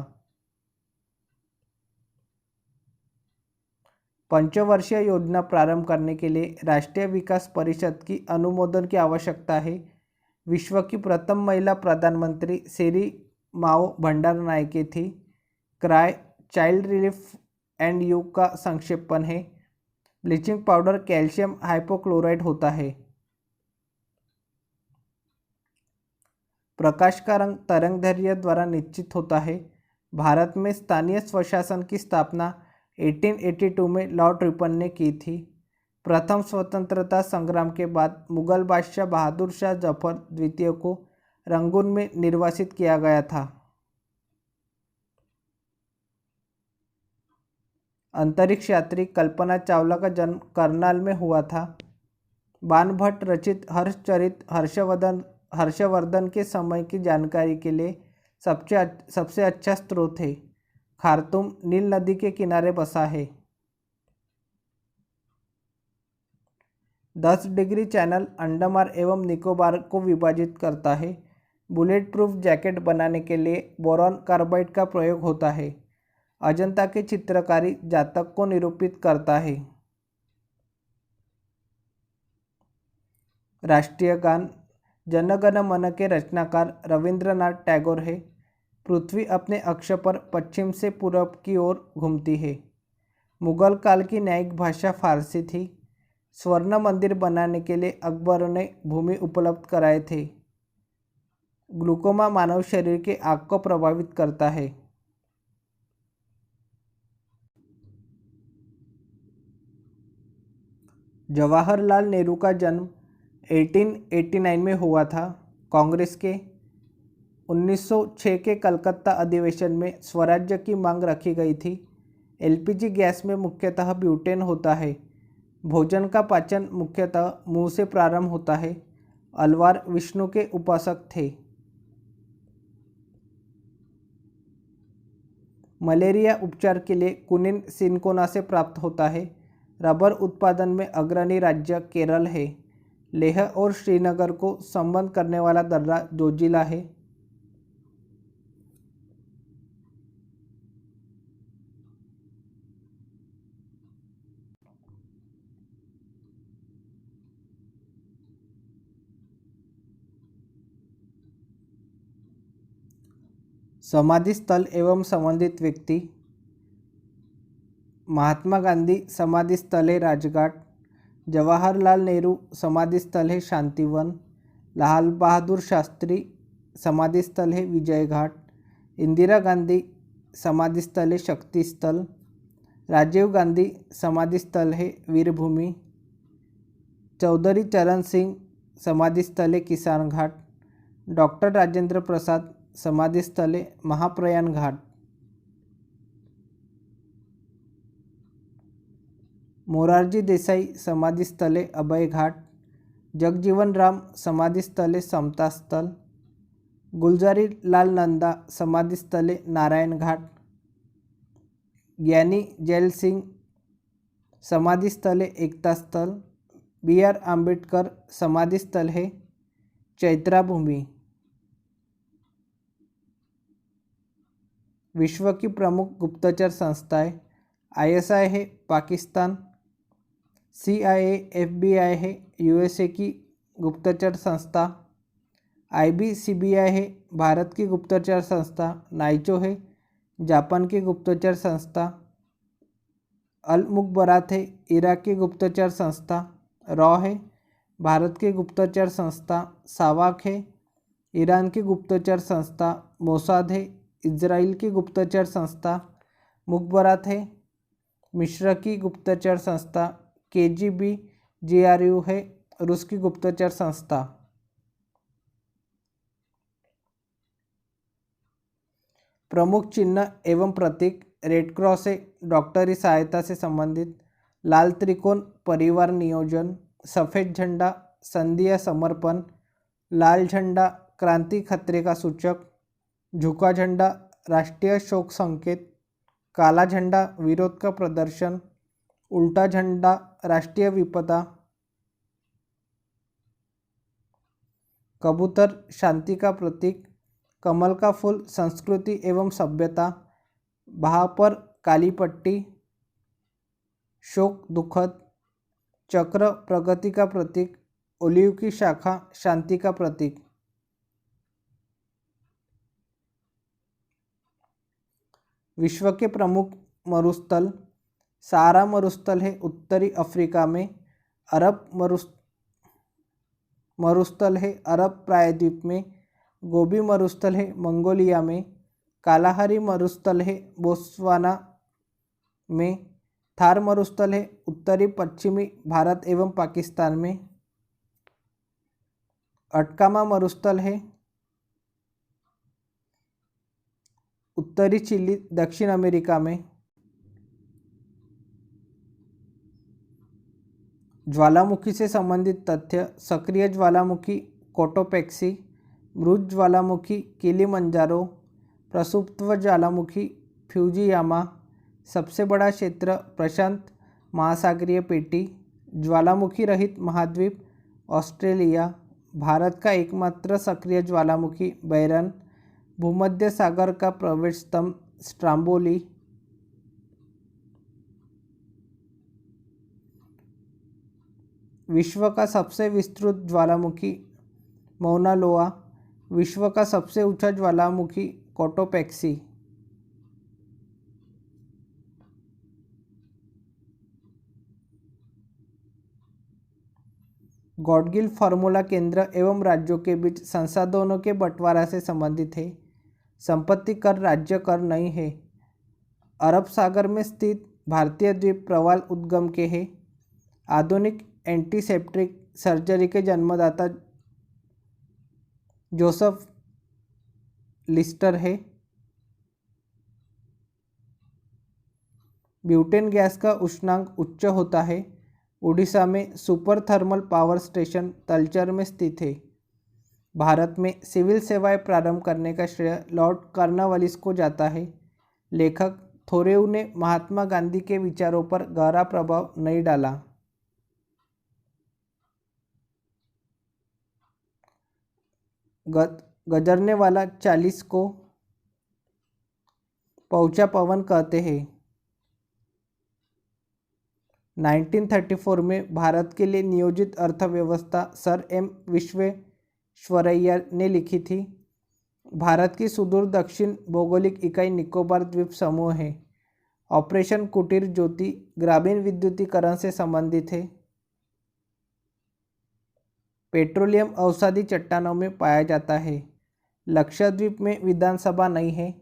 पंचवर्षीय योजना प्रारंभ करने के लिए राष्ट्रीय विकास परिषद की अनुमोदन की आवश्यकता है। विश्व की प्रथम महिला प्रधानमंत्री सेरी माओ भंडारनायके थी। Cry child relief and you का संक्षेपण है। ब्लीचिंग पाउडर कैल्शियम हाइपोक्लोराइड होता है। प्रकाश का रंग तरंगदैर्घ्य द्वारा निश्चित होता है। भारत में स्थानीय स्वशासन की स्थापना 1882 में लॉर्ड रिपन ने की थी। प्रथम स्वतंत्रता संग्राम के बाद मुगल बादशाह बहादुर शाह जफर द्वितीय को रंगून में निर्वासित किया गया था। अंतरिक्ष यात्री कल्पना चावला का जन्म करनाल में हुआ था। बाणभट्ट रचित हर्षचरित हर्षवर्धन के समय की जानकारी के लिए सबसे अच्छा स्रोत है। खार्तूम नील नदी के किनारे बसा है। 10 डिग्री चैनल अंडमान एवं निकोबार को विभाजित करता है। बुलेट प्रूफ जैकेट बनाने के लिए बोरॉन कार्बाइड का प्रयोग होता है। अजंता की चित्रकारी जातक को निरूपित करता है। राष्ट्रीय गान जन गण मन के रचनाकार रविंद्रनाथ टैगोर है। पृथ्वी अपने अक्ष पर पश्चिम से पूरब की ओर घूमती है। मुगल काल की न्यायिक भाषा फारसी थी। स्वर्ण मंदिर बनाने के लिए अकबर ने भूमि उपलब्ध कराए थे। ग्लूकोमा मानव शरीर के आग को प्रभावित करता है। जवाहरलाल नेहरू का जन्म 1889 में हुआ था। कांग्रेस के 1906 के कलकत्ता अधिवेशन में स्वराज्य की मांग रखी गई थी। एलपीजी गैस में मुख्यतः ब्यूटेन होता है। भोजन का पाचन मुख्यतः मुंह से प्रारंभ होता है। अलवार विष्णु के उपासक थे। मलेरिया उपचार के लिए कुनिन सिनकोना से प्राप्त होता है। रबर उत्पादन में अग्रणी राज्य केरल है। लेह और श्रीनगर को संबंध करने वाला दर्रा जोजिला है। समाधि स्थल एवं संबंधित व्यक्ति। महात्मा गांधी समाधि स्थल है राजघाट। जवाहरलाल नेहरू समाधि स्थल है शांतिवन। लाल बहादुर शास्त्री समाधि स्थल है विजय घाट। इंदिरा गांधी समाधि स्थल है शक्ति स्थल। राजीव गांधी समाधि स्थल है वीरभूमि। चौधरी चरण सिंह समाधि स्थल है किसान घाट। डॉक्टर राजेंद्र प्रसाद समाधि स्थल है महाप्रयाण घाट। मोरारजी देसाई समाधि स्थल है अभय घाट। जगजीवन राम समाधि स्थल है समता स्थल। गुलजारी लाल नंदा समाधि स्थल है नारायण घाट। ज्ञानी जैल सिंह समाधि स्थल है एकता स्थल। BR आम्बेडकर समाधि स्थल है चैत्रा भूमि। विश्व की प्रमुख गुप्तचर संस्थाएं। ISI है पाकिस्तान। CIA FBI है USA की गुप्तचर संस्था। IB CBI है भारत की गुप्तचर संस्था। नाइचो है जापान की गुप्तचर संस्था। अल मुखबरात है इराक की गुप्तचर संस्था। रॉ है भारत की गुप्तचर संस्था। सावाक है ईरान की गुप्तचर संस्था। मोसाद है इजराइल की गुप्तचर संस्था। मुखबरात है मिस्र की गुप्तचर संस्था। KGB GRU है रूस की गुप्तचर संस्था। प्रमुख चिन्ह एवं प्रतीक। रेड क्रॉस है डॉक्टरी सहायता से संबंधित। लाल त्रिकोण परिवार नियोजन। सफ़ेद झंडा संधीय समर्पण। लाल झंडा क्रांति खतरे का सूचक। झुका झंडा राष्ट्रीय शोक संकेत। काला झंडा विरोध का प्रदर्शन। उल्टा झंडा राष्ट्रीय विपदा। कबूतर शांति का प्रतीक। कमल का फूल संस्कृति एवं सभ्यता। बाह पर काली पट्टी शोक दुखद। चक्र प्रगति का प्रतीक। ओलिव की शाखा शांति का प्रतीक। विश्व के प्रमुख मरुस्थल। सहारा मरुस्थल है उत्तरी अफ्रीका में। अरब मरुस्थल है अरब प्रायद्वीप में। गोबी मरुस्थल है मंगोलिया में। कालाहारी मरुस्थल है बोत्सवाना में। थार मरुस्थल है उत्तरी पश्चिमी भारत एवं पाकिस्तान में। अटकामा मरुस्थल है उत्तरी चिली दक्षिण अमेरिका में। ज्वालामुखी से संबंधित तथ्य। सक्रिय ज्वालामुखी कोटोपेक्सी। मृत ज्वालामुखी किलिमंजारो। प्रसुप्त ज्वालामुखी फ्यूजियामा। सबसे बड़ा क्षेत्र प्रशांत महासागरीय पेटी। ज्वालामुखी रहित महाद्वीप ऑस्ट्रेलिया। भारत का एकमात्र सक्रिय ज्वालामुखी बैरन। भूमध्य सागर का प्रवेश स्तंभ स्ट्राम्बोली। विश्व का सबसे विस्तृत ज्वालामुखी मौना लोआ। विश्व का सबसे ऊंचा ज्वालामुखी कोटोपेक्सी। गॉडगिल फार्मूला केंद्र एवं राज्यों के बीच संसाधनों के बंटवारा से संबंधित है। संपत्ति कर राज्य कर नहीं है। अरब सागर में स्थित भारतीय द्वीप प्रवाल उद्गम के है। आधुनिक एंटीसेप्टिक सर्जरी के जन्मदाता जोसेफ लिस्टर है। ब्यूटेन गैस का उष्णांक उच्च होता है। उड़ीसा में super thermal power station Talcher में स्थित है। भारत में सिविल सेवाएं प्रारंभ करने का श्रेय लॉर्ड कॉर्नवालिस को जाता है। लेखक थोरेउ ने महात्मा गांधी के विचारों पर गहरा प्रभाव नहीं डाला। गजरने वाला 40 को पहुंचा पवन कहते हैं। 1934 में भारत के लिए नियोजित अर्थव्यवस्था सर एम विश्वेश्वरैया ने लिखी थी। भारत की सुदूर दक्षिण भौगोलिक इकाई निकोबार द्वीप समूह है। ऑपरेशन कुटीर ज्योति ग्रामीण विद्युतीकरण से संबंधित है। पेट्रोलियम औषधि चट्टानों में पाया जाता है। लक्षद्वीप में विधानसभा नहीं है।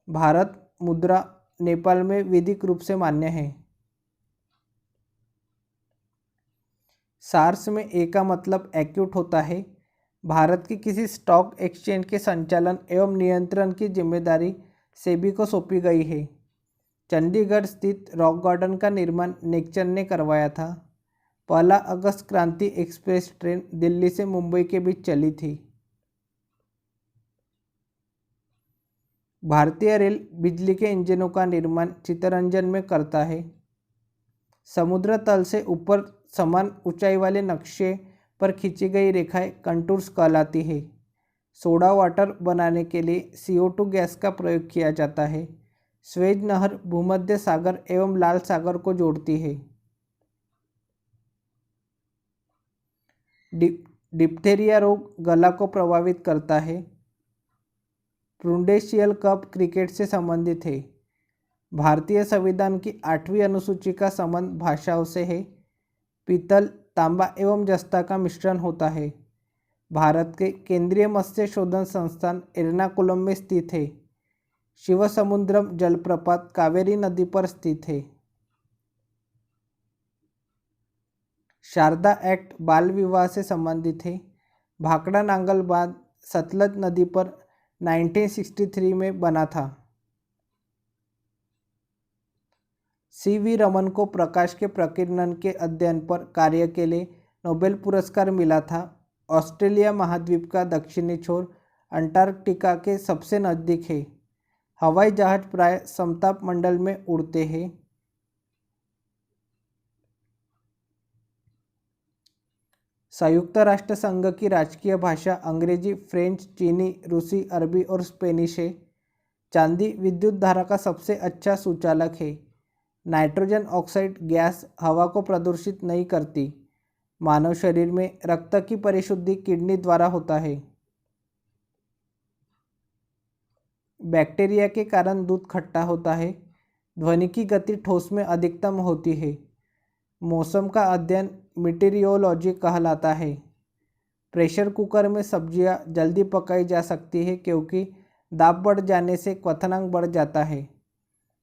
भारत मुद्रा नेपाल में विधिक रूप से मान्य है। सार्स में ए का मतलब एक्यूट होता है। भारत की किसी स्टॉक एक्सचेंज के संचालन एवं नियंत्रण की जिम्मेदारी सेबी को सौंपी गई है। चंडीगढ़ स्थित रॉक गार्डन का निर्माण नेकचंद ने करवाया था। 1 अगस्त क्रांति एक्सप्रेस ट्रेन दिल्ली से मुंबई के बीच चली थी। भारतीय रेल बिजली के इंजनों का निर्माण चित्तरंजन में करता है। समुद्र तल से ऊपर समान ऊंचाई वाले नक्शे पर खींची गई रेखाएं कंटूर्स कहलाती है। सोडा वाटर बनाने के लिए CO2 गैस का प्रयोग किया जाता है। स्वेज नहर भूमध्य सागर एवं लाल सागर को जोड़ती है। डिप्थेरिया रोग गला को प्रभावित करता है। प्रुडेंशियल कप क्रिकेट से संबंधित है। भारतीय संविधान की 8वीं अनुसूची का संबंध भाषाओं से है। पीतल, तांबा एवं जस्ता का मिश्रण होता है। भारत के केंद्रीय मत्स्य शोधन संस्थान एर्नाकुलम में स्थित है। शिवसमुद्रम जलप्रपात कावेरी नदी पर स्थित है। शारदा एक्ट बाल विवाह से संबंधित है। भाखड़ा नांगल बांध सतलज नदी पर 1963 में बना था। CV रमन को प्रकाश के प्रकीर्णन के अध्ययन पर कार्य के लिए नोबेल पुरस्कार मिला था। ऑस्ट्रेलिया महाद्वीप का दक्षिणी छोर अंटार्कटिका के सबसे नज़दीक है। हवाई जहाज प्राय समताप मंडल में उड़ते हैं। संयुक्त राष्ट्र संघ की राजकीय भाषा अंग्रेजी, फ्रेंच, चीनी, रूसी, अरबी और स्पेनिश है। चांदी विद्युत धारा का सबसे अच्छा सुचालक है। नाइट्रोजन ऑक्साइड गैस हवा को प्रदूषित नहीं करती। मानव शरीर में रक्त की परिशुद्धि किडनी द्वारा होता है। बैक्टीरिया के कारण दूध खट्टा होता है। ध्वनि की गति ठोस में अधिकतम होती है। मौसम का अध्ययन मीटीरियोलॉजी कहलाता है। प्रेशर कुकर में सब्जियां जल्दी पकाई जा सकती है क्योंकि दाब बढ़ जाने से क्वथनांक बढ़ जाता है।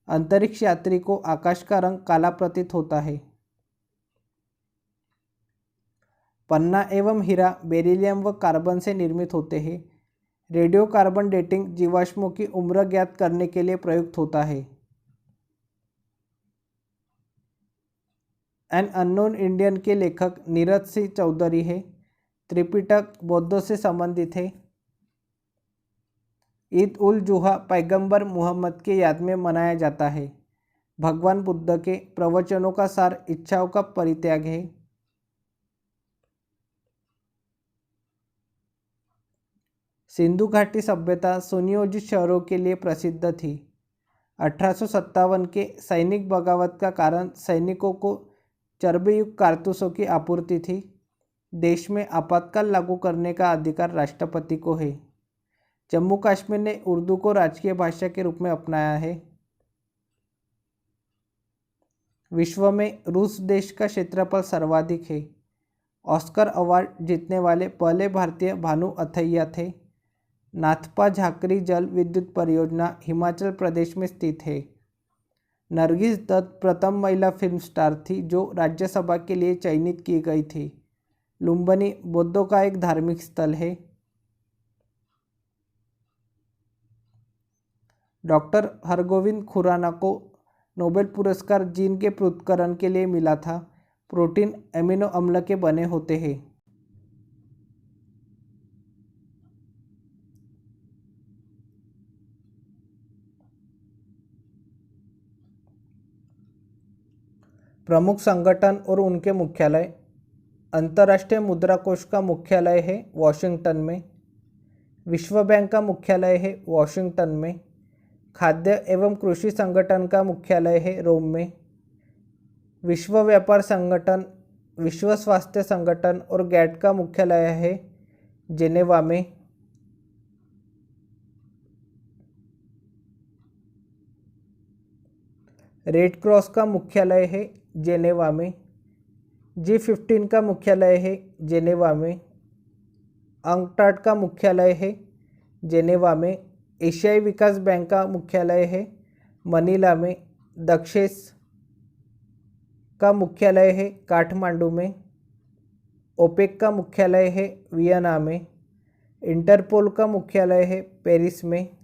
अंतरिक्ष यात्री को आकाश का रंग काला प्रतीत होता है। पन्ना एवं हीरा बेरिलियम व कार्बन से निर्मित होते हैं। रेडियो कार्बन डेटिंग जीवाश्मों की उम्र ज्ञात करने के लिए प्रयुक्त होता है। एन अननोन इंडियन के लेखक नीरज सिंह चौधरी है। त्रिपिटक बौद्धों से संबंधित है। ईद उल जुहा पैगंबर मुहम्मद के याद में मनाया जाता है। भगवान बुद्ध के प्रवचनों का सार इच्छाओं का परित्याग है। सिंधु घाटी सभ्यता सुनियोजित शहरों के लिए प्रसिद्ध थी। 1857 के सैनिक बगावत का कारण सैनिकों को चर्बीयुक्त कारतूसों की आपूर्ति थी। देश में आपातकाल लागू करने का अधिकार राष्ट्रपति को है। जम्मू कश्मीर ने उर्दू को राजकीय भाषा के रूप में अपनाया है। विश्व में रूस देश का क्षेत्रफल सर्वाधिक है। ऑस्कर अवार्ड जीतने वाले पहले भारतीय भानु अथैया थे। नाथपा झाकरी जल विद्युत परियोजना हिमाचल प्रदेश में स्थित है। नरगिस दत्त प्रथम महिला फिल्म स्टार थी जो राज्यसभा के लिए चयनित की गई थी। लुम्बिनी बौद्धों का एक धार्मिक स्थल है। डॉक्टर हरगोविंद खुराना को नोबेल पुरस्कार जीन के पृथक्करण के लिए मिला था। प्रोटीन एमिनो अम्ल के बने होते हैं। प्रमुख संगठन और उनके मुख्यालय। अंतर्राष्ट्रीय मुद्रा कोष का मुख्यालय है वॉशिंगटन में। विश्व बैंक का मुख्यालय है वॉशिंगटन में। खाद्य एवं कृषि संगठन का मुख्यालय है रोम में। विश्व व्यापार संगठन, विश्व स्वास्थ्य संगठन और गैट का मुख्यालय है जेनेवा में। रेड क्रॉस का मुख्यालय है जेनेवा में। G15 का मुख्यालय है जेनेवा में। अंकटाड का मुख्यालय है जेनेवा में। एशियाई विकास बैंक का मुख्यालय है मनीला में। दक्षेस का मुख्यालय है काठमांडू में। ओपेक का मुख्यालय है वियना में। इंटरपोल का मुख्यालय है पेरिस में।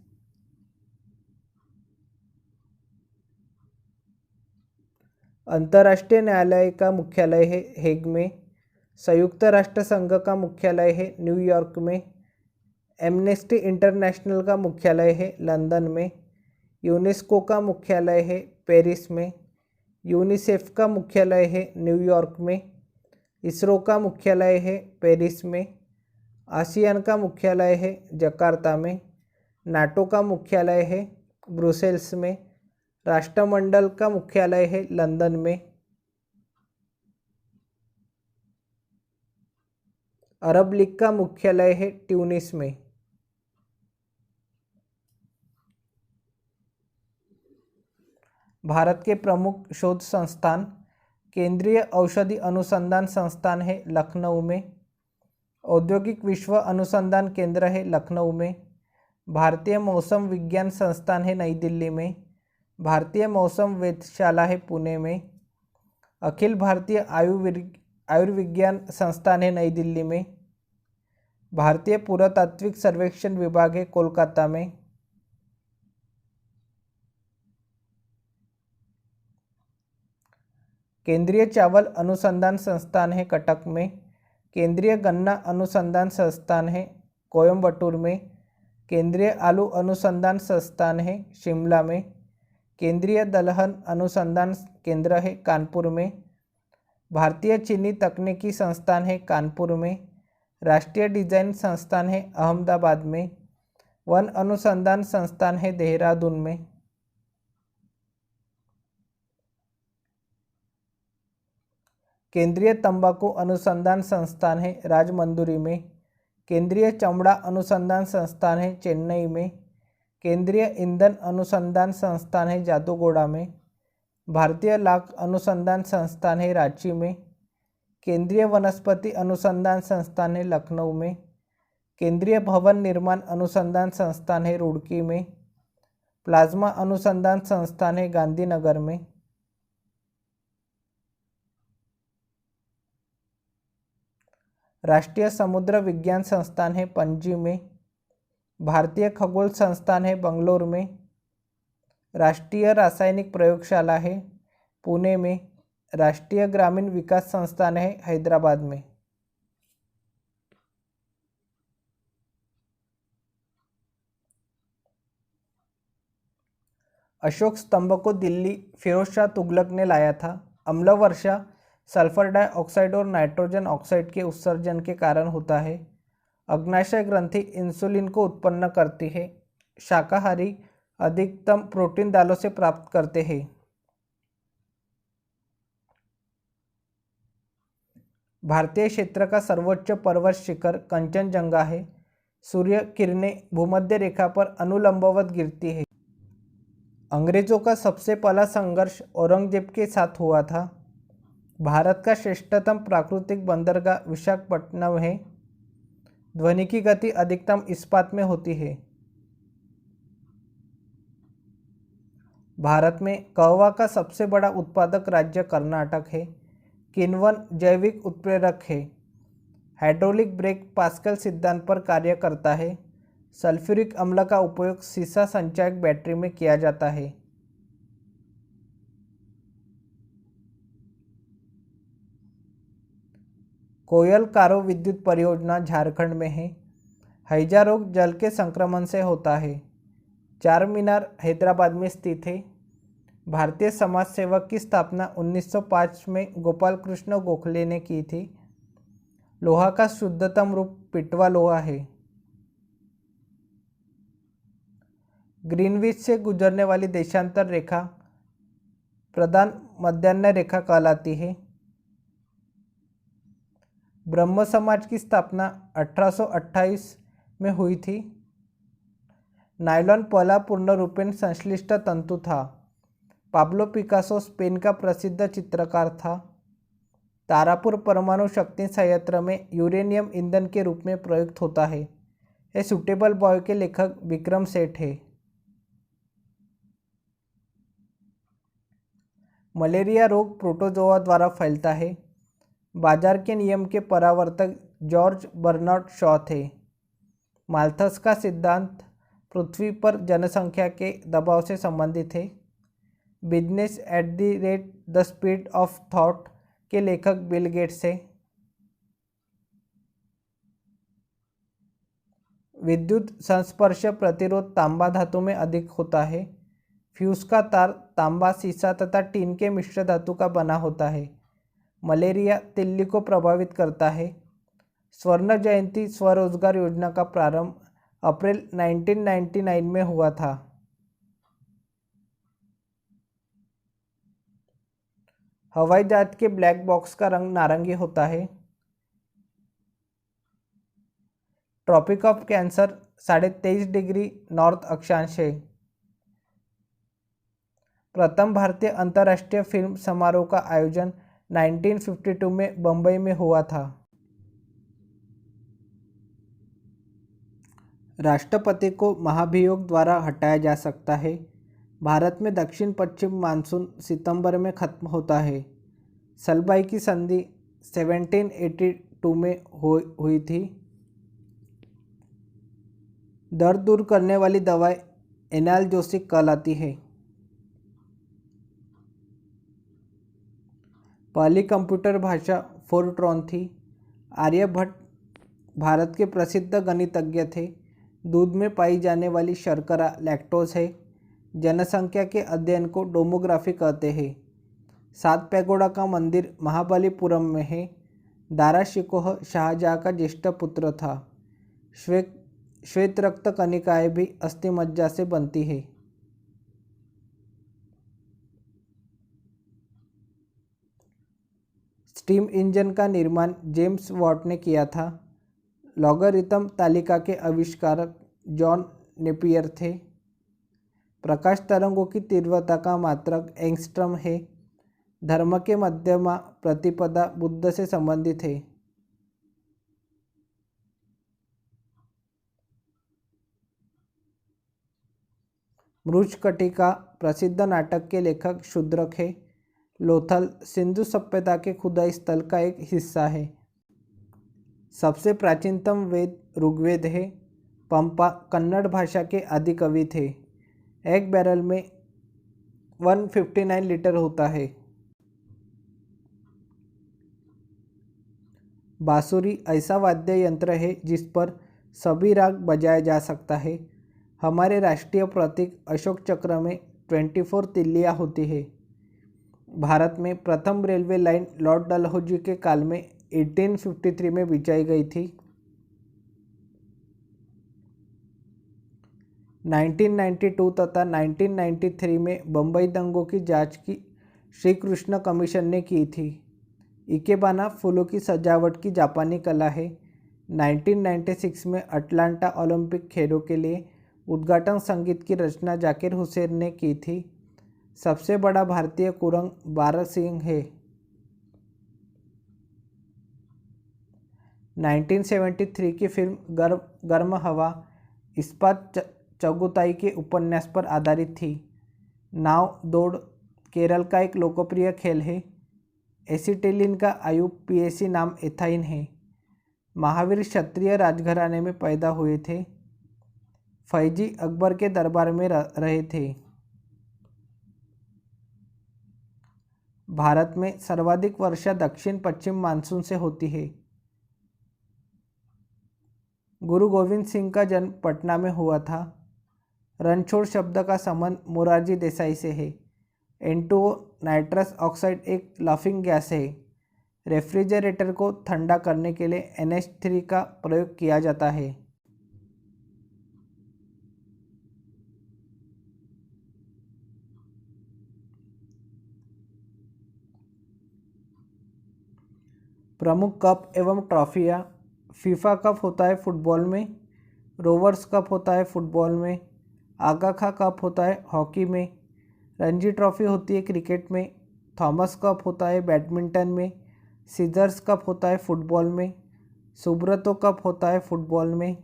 अंतर्राष्ट्रीय न्यायालय का मुख्यालय है हेग में। संयुक्त राष्ट्र संघ का मुख्यालय है न्यूयॉर्क में। एमनेस्टी इंटरनेशनल का मुख्यालय है लंदन में। यूनेस्को का मुख्यालय है पेरिस में। यूनिसेफ का मुख्यालय है न्यूयॉर्क में। इसरो का मुख्यालय है पेरिस में। आसियान का मुख्यालय है जकार्ता में। नाटो का मुख्यालय है ब्रुसेल्स में। राष्ट्रमंडल का मुख्यालय है लंदन में। अरब लीग का मुख्यालय है ट्यूनिस में। भारत के प्रमुख शोध संस्थान। केंद्रीय औषधि अनुसंधान संस्थान है लखनऊ में। औद्योगिक विश्व अनुसंधान केंद्र है लखनऊ में। भारतीय मौसम विज्ञान संस्थान है नई दिल्ली में। भारतीय मौसम वेधशाला है पुणे में। अखिल भारतीय आयुर्विज्ञान संस्थान है नई दिल्ली में। भारतीय पुरातात्विक सर्वेक्षण विभाग है कोलकाता में। केंद्रीय चावल अनुसंधान संस्थान है कटक में। केंद्रीय गन्ना अनुसंधान संस्थान है कोयम्बटूर में। केंद्रीय आलू अनुसंधान संस्थान है शिमला में। केंद्रीय दलहन अनुसंधान केंद्र है कानपुर में। भारतीय चीनी तकनीकी संस्थान है कानपुर में। राष्ट्रीय डिजाइन संस्थान है अहमदाबाद में। वन अनुसंधान संस्थान है देहरादून में। केंद्रीय तंबाकू अनुसंधान संस्थान है राजमंदुरी में। केंद्रीय चमड़ा अनुसंधान संस्थान है चेन्नई में। केंद्रीय ईंधन अनुसंधान संस्थान है जादूगोड़ा में। भारतीय लाख अनुसंधान संस्थान है रांची में। केंद्रीय वनस्पति अनुसंधान संस्थान है लखनऊ में। केंद्रीय भवन निर्माण अनुसंधान संस्थान है रुड़की में। प्लाज्मा अनुसंधान संस्थान है गांधीनगर में। राष्ट्रीय समुद्र विज्ञान संस्थान है पणजी में। भारतीय खगोल संस्थान है बंगलोर में। राष्ट्रीय रासायनिक प्रयोगशाला है पुणे में। राष्ट्रीय ग्रामीण विकास संस्थान है हैदराबाद में। अशोक स्तंभ को दिल्ली फिरोज शाह तुगलक ने लाया था। अम्ल वर्षा सल्फर डाइऑक्साइड और नाइट्रोजन ऑक्साइड के उत्सर्जन के कारण होता है। अग्नाशय ग्रंथि इंसुलिन को उत्पन्न करती है। शाकाहारी अधिकतम प्रोटीन दालों से प्राप्त करते हैं। भारतीय क्षेत्र का सर्वोच्च पर्वत शिखर कंचनजंगा है। सूर्य किरणें भूमध्य रेखा पर अनुलंबवत गिरती है। अंग्रेजों का सबसे पहला संघर्ष औरंगजेब के साथ हुआ था। भारत का श्रेष्ठतम प्राकृतिक बंदरगाह विशाखापट्टनम है। ध्वनि की गति अधिकतम इस्पात में होती है। भारत में कहवा का सबसे बड़ा उत्पादक राज्य कर्नाटक है। किण्वन जैविक उत्प्रेरक है। हाइड्रोलिक ब्रेक पास्कल सिद्धांत पर कार्य करता है। सल्फ्यूरिक अम्ल का उपयोग सीसा संचायक बैटरी में किया जाता है। कोयल कारो विद्युत परियोजना झारखंड में है। हैजा रोग जल के संक्रमण से होता है। चार मीनार हैदराबाद में स्थित है। भारतीय समाज सेवक की स्थापना 1905 में गोपाल कृष्ण गोखले ने की थी। लोहा का शुद्धतम रूप पिटवा लोहा है। ग्रीनविच से गुजरने वाली देशांतर रेखा प्रधान मध्यान्ह रेखा कहलाती है। ब्रह्म समाज की स्थापना 1828 में हुई थी। नायलॉन पहला पूर्ण रूपेण संश्लिष्ट तंतु था। पाब्लो पिकासो स्पेन का प्रसिद्ध चित्रकार था। तारापुर परमाणु शक्ति संयंत्र में यूरेनियम ईंधन के रूप में प्रयुक्त होता है। ए सूटेबल बॉय के लेखक विक्रम सेठ है। मलेरिया रोग प्रोटोजोआ द्वारा फैलता है। बाजार के नियम के परावर्तक जॉर्ज बर्नार्ड शॉ थे। माल्थस का सिद्धांत पृथ्वी पर जनसंख्या के दबाव से संबंधित है। Business at the speed of thought के लेखक बिल गेट्स है। विद्युत संस्पर्श प्रतिरोध तांबा धातु में अधिक होता है। फ्यूज का तार तांबा, सीसा तथा टीन के मिश्र धातु का बना होता है। मलेरिया तिल्ली को प्रभावित करता है। स्वर्ण जयंती स्वरोजगार योजना का प्रारंभ अप्रैल 1999 में हुआ था। हवाई जहाज के ब्लैक बॉक्स का रंग नारंगी होता है। Tropic of Cancer 23.5 degree north अक्षांश है। प्रथम भारतीय अंतर्राष्ट्रीय फिल्म समारोह का आयोजन 1952 में बंबई में हुआ था। राष्ट्रपति को महाभियोग द्वारा हटाया जा सकता है। भारत में दक्षिण पश्चिम मानसून सितंबर में खत्म होता है। सलबाई की संधि 1782 में हुई थी। दर्द दूर करने वाली दवाई एनाल्जेसिक कहलाती है। पहली कंप्यूटर भाषा फोरट्रॉन थी। आर्यभट्ट भारत के प्रसिद्ध गणितज्ञ थे। दूध में पाई जाने वाली शर्करा लैक्टोज है। जनसंख्या के अध्ययन को डेमोग्राफी कहते हैं। सात पैगोडा का मंदिर महाबलीपुरम में है। दारा शिकोह शाहजहाँ का ज्येष्ठ पुत्र था। श्वेत रक्त कणिकाएं भी अस्थि मज्जा से बनती है। स्टीम इंजन का निर्माण जेम्स वॉट ने किया था। लॉगरिथम तालिका के आविष्कारक जॉन नेपियर थे। प्रकाश तरंगों की तीव्रता का मात्रक एंगस्ट्रम है। धर्म के मध्यमा प्रतिपदा बुद्ध से संबंधित है। मृच्छकटिका प्रसिद्ध नाटक के लेखक शूद्रक है। लोथल सिंधु सभ्यता के खुदाई स्थल का एक हिस्सा है। सबसे प्राचीनतम वेद ऋग्वेद है। पंपा कन्नड़ भाषा के आदि कवि थे। एक बैरल में 159 लीटर होता है। बांसुरी ऐसा वाद्य यंत्र है जिस पर सभी राग बजाया जा सकता है। हमारे राष्ट्रीय प्रतीक अशोक चक्र में 24 तिल्लियाँ होती है। भारत में प्रथम रेलवे लाइन लॉर्ड डलहौजी के काल में 1853 में बिछाई गई थी। 1992 तथा 1993 में बम्बई दंगों की जांच की श्री कृष्ण कमीशन ने की थी। इकेबाना फूलों की सजावट की जापानी कला है। 1996 में अटलांटा ओलंपिक खेलों के लिए उद्घाटन संगीत की रचना जाकिर हुसैन ने की थी। सबसे बड़ा भारतीय कुरंग बारहसिंह है। 1973 की फिल्म गर्म हवा इस्पात चगुताई के उपन्यास पर आधारित थी। नाव दौड़ केरल का एक लोकप्रिय खेल है। एसिटिलीन का IUPAC नाम एथाइन है। महावीर क्षत्रिय राजघराने में पैदा हुए थे। फैजी अकबर के दरबार में रहे थे। भारत में सर्वाधिक वर्षा दक्षिण पश्चिम मानसून से होती है। गुरु गोविंद सिंह का जन्म पटना में हुआ था। रणछोड़ शब्द का संबंध मोरारजी देसाई से है। N2O नाइट्रस ऑक्साइड एक लाफिंग गैस है। रेफ्रिजरेटर को ठंडा करने के लिए NH3 का प्रयोग किया जाता है। प्रमुख कप एवं ट्रॉफियाँ। फीफा कप होता है फुटबॉल में। रोवर्स कप होता है फुटबॉल में। आगा खा कप होता है हॉकी में। रणजी ट्रॉफी होती है क्रिकेट में। थॉमस कप होता है बैडमिंटन में। सीजर्स कप होता है फुटबॉल में। सुब्रतो कप होता है फुटबॉल में।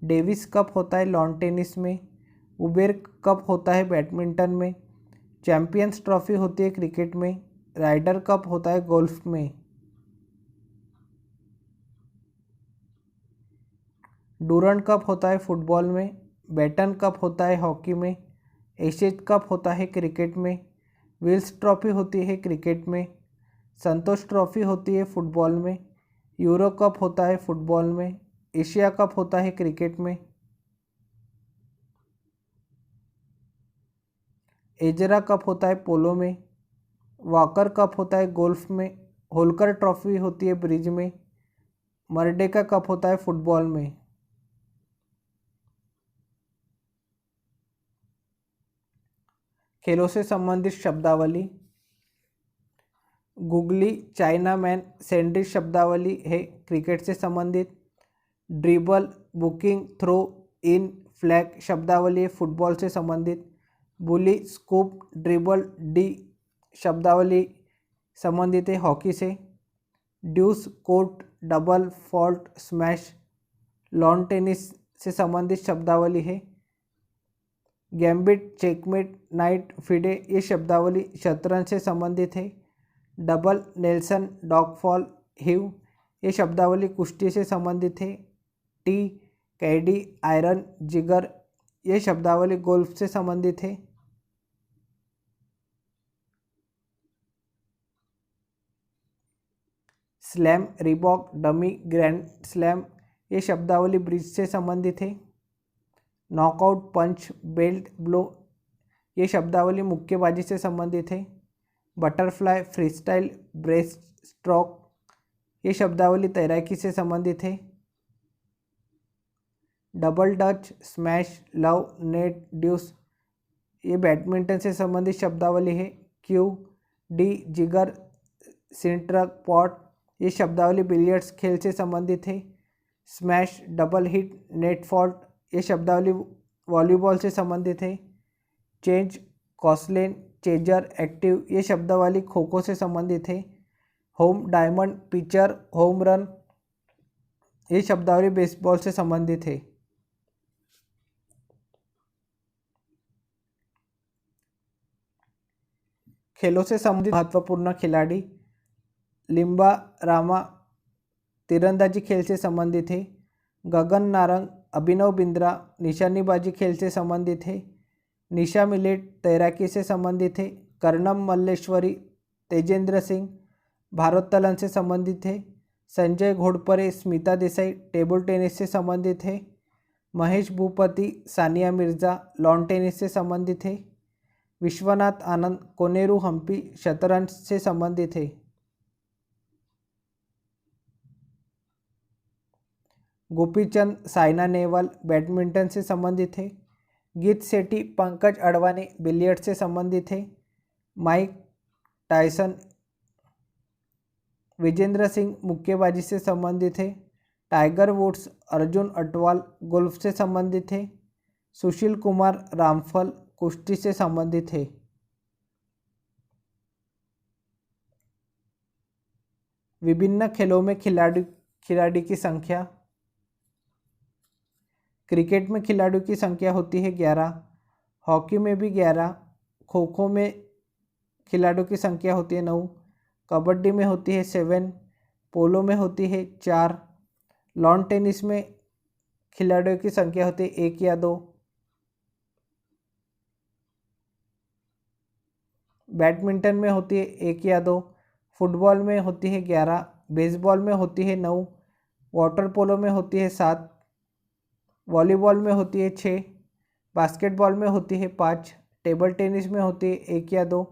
डेविस कप होता है लॉन टेनिस में। उबेर कप होता है बैडमिंटन में। चैंपियंस ट्रॉफी होती है क्रिकेट में। राइडर कप होता है गोल्फ में। डूरंड कप होता है फुटबॉल में। बेटन कप होता है हॉकी में। एशेज कप होता है क्रिकेट में। विल्स ट्रॉफी होती है क्रिकेट में। संतोष ट्रॉफी होती है फुटबॉल में। यूरो कप होता है फुटबॉल में। एशिया कप होता है क्रिकेट में। एजरा कप होता है पोलो में। वॉकर कप होता है गोल्फ में। होलकर ट्रॉफी होती है ब्रिज में। मर्डेका कप होता है फुटबॉल में। खेलों से संबंधित शब्दावली। गुगली, चाइना मैन, सैंडी शब्दावली है क्रिकेट से संबंधित। Dribble, booking, throw in, flag शब्दावली है फुटबॉल से संबंधित। बुली, स्कूप, ड्रिबल, डी शब्दावली संबंधित है हॉकी से। Deuce, court, double, fault, smash lawn tennis से संबंधित शब्दावली है। गैम्बिट, चेकमेट, नाइट, फिडे ये शब्दावली शतरंज से संबंधित है। डबल, नेल्सन, डॉगफॉल, हिव ये शब्दावली कुश्ती से संबंधित है। टी, कैडी, आयरन, जिगर ये शब्दावली गोल्फ से संबंधित है। Slam, Reebok, dummy, grand slam ये शब्दावली ब्रिज से संबंधित है। नॉकआउट, पंच, बेल्ट, ब्लो ये शब्दावली मुक्केबाजी से संबंधित है। बटरफ्लाई, फ्रीस्टाइल, ब्रेस्ट स्ट्रोक ये शब्दावली तैराकी से संबंधित है। Double Dutch, smash, love, net, deuce ये बैडमिंटन से संबंधित शब्दावली है। क्यू, डी, जिगर, सिंट्रक, पॉट ये शब्दावली बिलियर्ड्स खेल से संबंधित है। Smash, double hit, net fault ये शब्दावली वॉलीबॉल से संबंधित है। चेंज, कॉसलेन, चेजर, एक्टिव ये शब्दावली खो खो से संबंधित है। Home, diamond, pitcher, home run ये शब्दावली बेसबॉल से संबंधित है। खेलों से संबंधित महत्वपूर्ण खिलाड़ी। लिम्बा रामा तीरंदाजी खेल से संबंधित है। गगन नारंग, अभिनव बिंद्रा निशानेबाजी खेल से संबंधित है। निशा मिलेट तैराकी से संबंधित है। कर्णम मल्लेश्वरी, तेजेंद्र सिंह भारोत्तोलन से संबंधित है। संजय घोड़परे, स्मिता देसाई टेबल टेनिस से संबंधित है। महेश भूपति, सानिया मिर्जा लॉन टेनिस से संबंधित है। विश्वनाथ आनंद, कोनेरू हम्पी शतरंज से संबंधित है। गोपीचंद, साइना नेहवाल बैडमिंटन से संबंधित है। गीत सेठी, पंकज अडवाणी बिलियर्ड से संबंधित है। माइक टायसन, विजेंद्र सिंह मुक्केबाजी से संबंधित है। Tiger Woods, Arjun Atwal golf से संबंधित है। सुशील कुमार रामफल कुश्ती से संबंधित है। विभिन्न खेलों में खिलाड़ी की संख्या। क्रिकेट में खिलाड़ियों की संख्या होती है 11, हॉकी में भी 11, खो खो में खिलाड़ियों की संख्या होती है 9, कबड्डी में होती है 7, पोलो में होती है 4, लॉन टेनिस में खिलाड़ियों की संख्या होती है 1 या 2, बैडमिंटन में होती है 1 या 2, फुटबॉल में होती है 11, बेसबॉल में होती है 9, वाटर पोलो में होती है 7, वॉलीबॉल में होती है 6, बास्केटबॉल में होती है 5, टेबल टेनिस में होती है 1 या 2,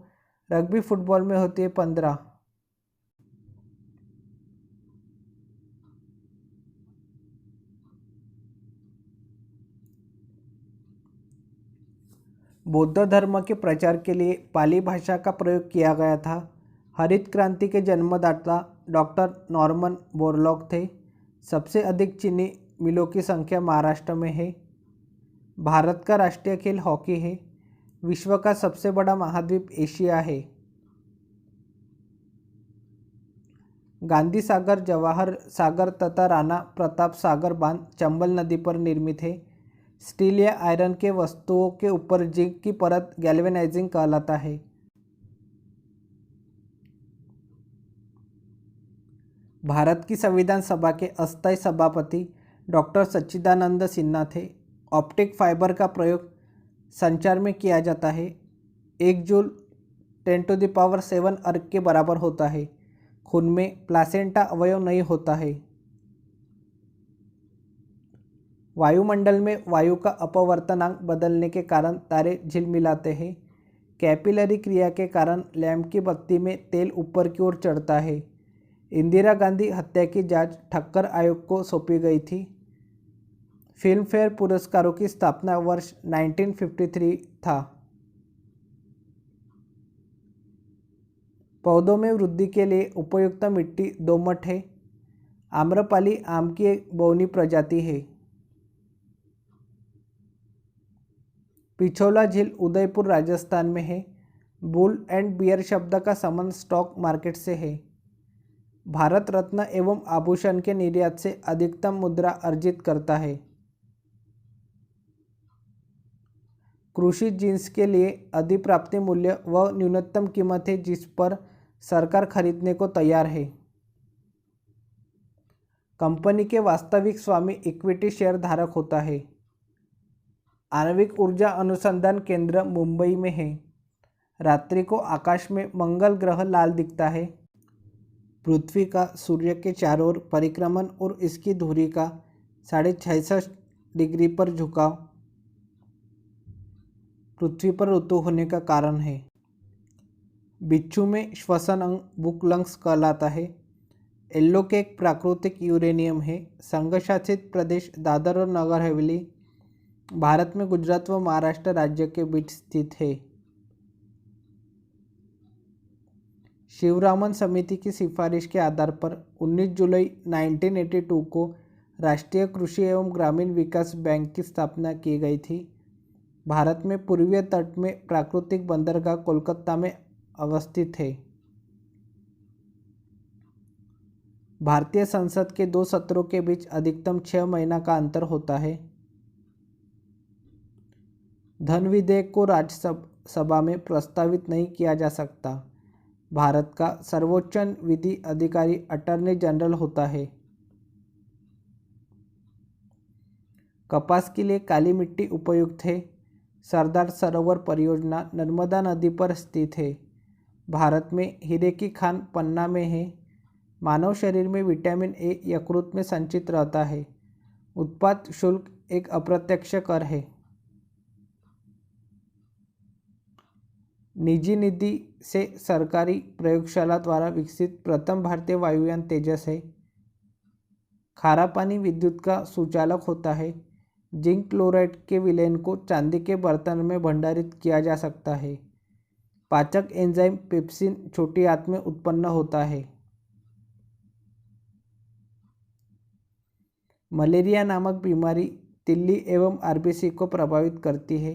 रग्बी फुटबॉल में होती है 15। बौद्ध धर्म के प्रचार के लिए पाली भाषा का प्रयोग किया गया था। हरित क्रांति के जन्मदाता डॉक्टर नॉर्मन बोरलॉग थे। सबसे अधिक चीनी मिलों की संख्या महाराष्ट्र में है। भारत का राष्ट्रीय खेल हॉकी है। विश्व का सबसे बड़ा महाद्वीप एशिया है। गांधी सागर, जवाहर सागर तथा राणा प्रताप सागर बांध चंबल नदी पर निर्मित है। स्टील या आयरन के वस्तुओं के ऊपर जिंक की परत गैल्वेनाइजिंग कहलाता है। भारत की संविधान सभा के अस्थायी सभापति डॉक्टर सच्चिदानंद सिन्हा थे। ऑप्टिक फाइबर का प्रयोग संचार में किया जाता है। 1 जूल 10⁻7 अर्ग के बराबर होता है। खून में प्लासेंटा अवयव नहीं होता है। वायुमंडल में वायु का अपवर्तनांक बदलने के कारण तारे झिलमिलाते हैं। कैपिलरी क्रिया के कारण लैंप की बत्ती में तेल ऊपर की ओर चढ़ता है। इंदिरा गांधी हत्या की जांच ठक्कर आयोग को सौंपी गई थी। फिल्म फेयर पुरस्कारों की स्थापना वर्ष 1953 था। पौधों में वृद्धि के लिए उपयुक्त मिट्टी दोमट है। आम्रपाली आम की एक बौनी प्रजाति है। पिछोला झील उदयपुर राजस्थान में है। बुल एंड बियर शब्द का संबंध स्टॉक मार्केट से है। भारत रत्न एवं आभूषण के निर्यात से अधिकतम मुद्रा अर्जित करता है। कृषि जिन्स के लिए अधिप्राप्ति मूल्य वह न्यूनतम कीमत है जिस पर सरकार खरीदने को तैयार है। कंपनी के वास्तविक स्वामी इक्विटी शेयर धारक होता है। आणविक ऊर्जा अनुसंधान केंद्र मुंबई में है। रात्रि को आकाश में मंगल ग्रह लाल दिखता है। पृथ्वी का सूर्य के चारों ओर परिक्रमण और इसकी धुरी का 66.5 डिग्री पर झुकाव पृथ्वी पर ऋतु होने का कारण है। बिच्छू में श्वसन अंग बुक लंग्स कहलाता है। एल्लो के एक प्राकृतिक यूरेनियम है। संघ शासित प्रदेश दादर और नगर हवेली भारत में गुजरात व महाराष्ट्र राज्य के बीच स्थित है। शिवरामन समिति की सिफारिश के आधार पर 19 जुलाई 1982 को राष्ट्रीय कृषि एवं ग्रामीण विकास बैंक की स्थापना की गई थी। भारत में पूर्वीय तट में प्राकृतिक बंदरगाह कोलकाता में अवस्थित है। भारतीय संसद के 2 सत्रों के बीच अधिकतम 6 महीना का अंतर होता है। धन विधेयक को राज्यसभा में प्रस्तावित नहीं किया जा सकता। भारत का सर्वोच्च विधि अधिकारी अटॉर्नी जनरल होता है। कपास के लिए काली मिट्टी उपयुक्त है। सरदार सरोवर परियोजना नर्मदा नदी पर स्थित है। भारत में हीरे की खान पन्ना में है। मानव शरीर में विटामिन ए यकृत में संचित रहता है। उत्पाद शुल्क एक अप्रत्यक्ष कर है। निजी निधि से सरकारी प्रयोगशाला द्वारा विकसित प्रथम भारतीय वायुयान तेजस है। खारा पानी विद्युत का सुचालक होता है। जिंक क्लोराइड के विलयन को चांदी के बर्तन में भंडारित किया जा सकता है। पाचक एंजाइम पेप्सिन छोटी आंत में उत्पन्न होता है। मलेरिया नामक बीमारी तिल्ली एवं आरबीसी को प्रभावित करती है।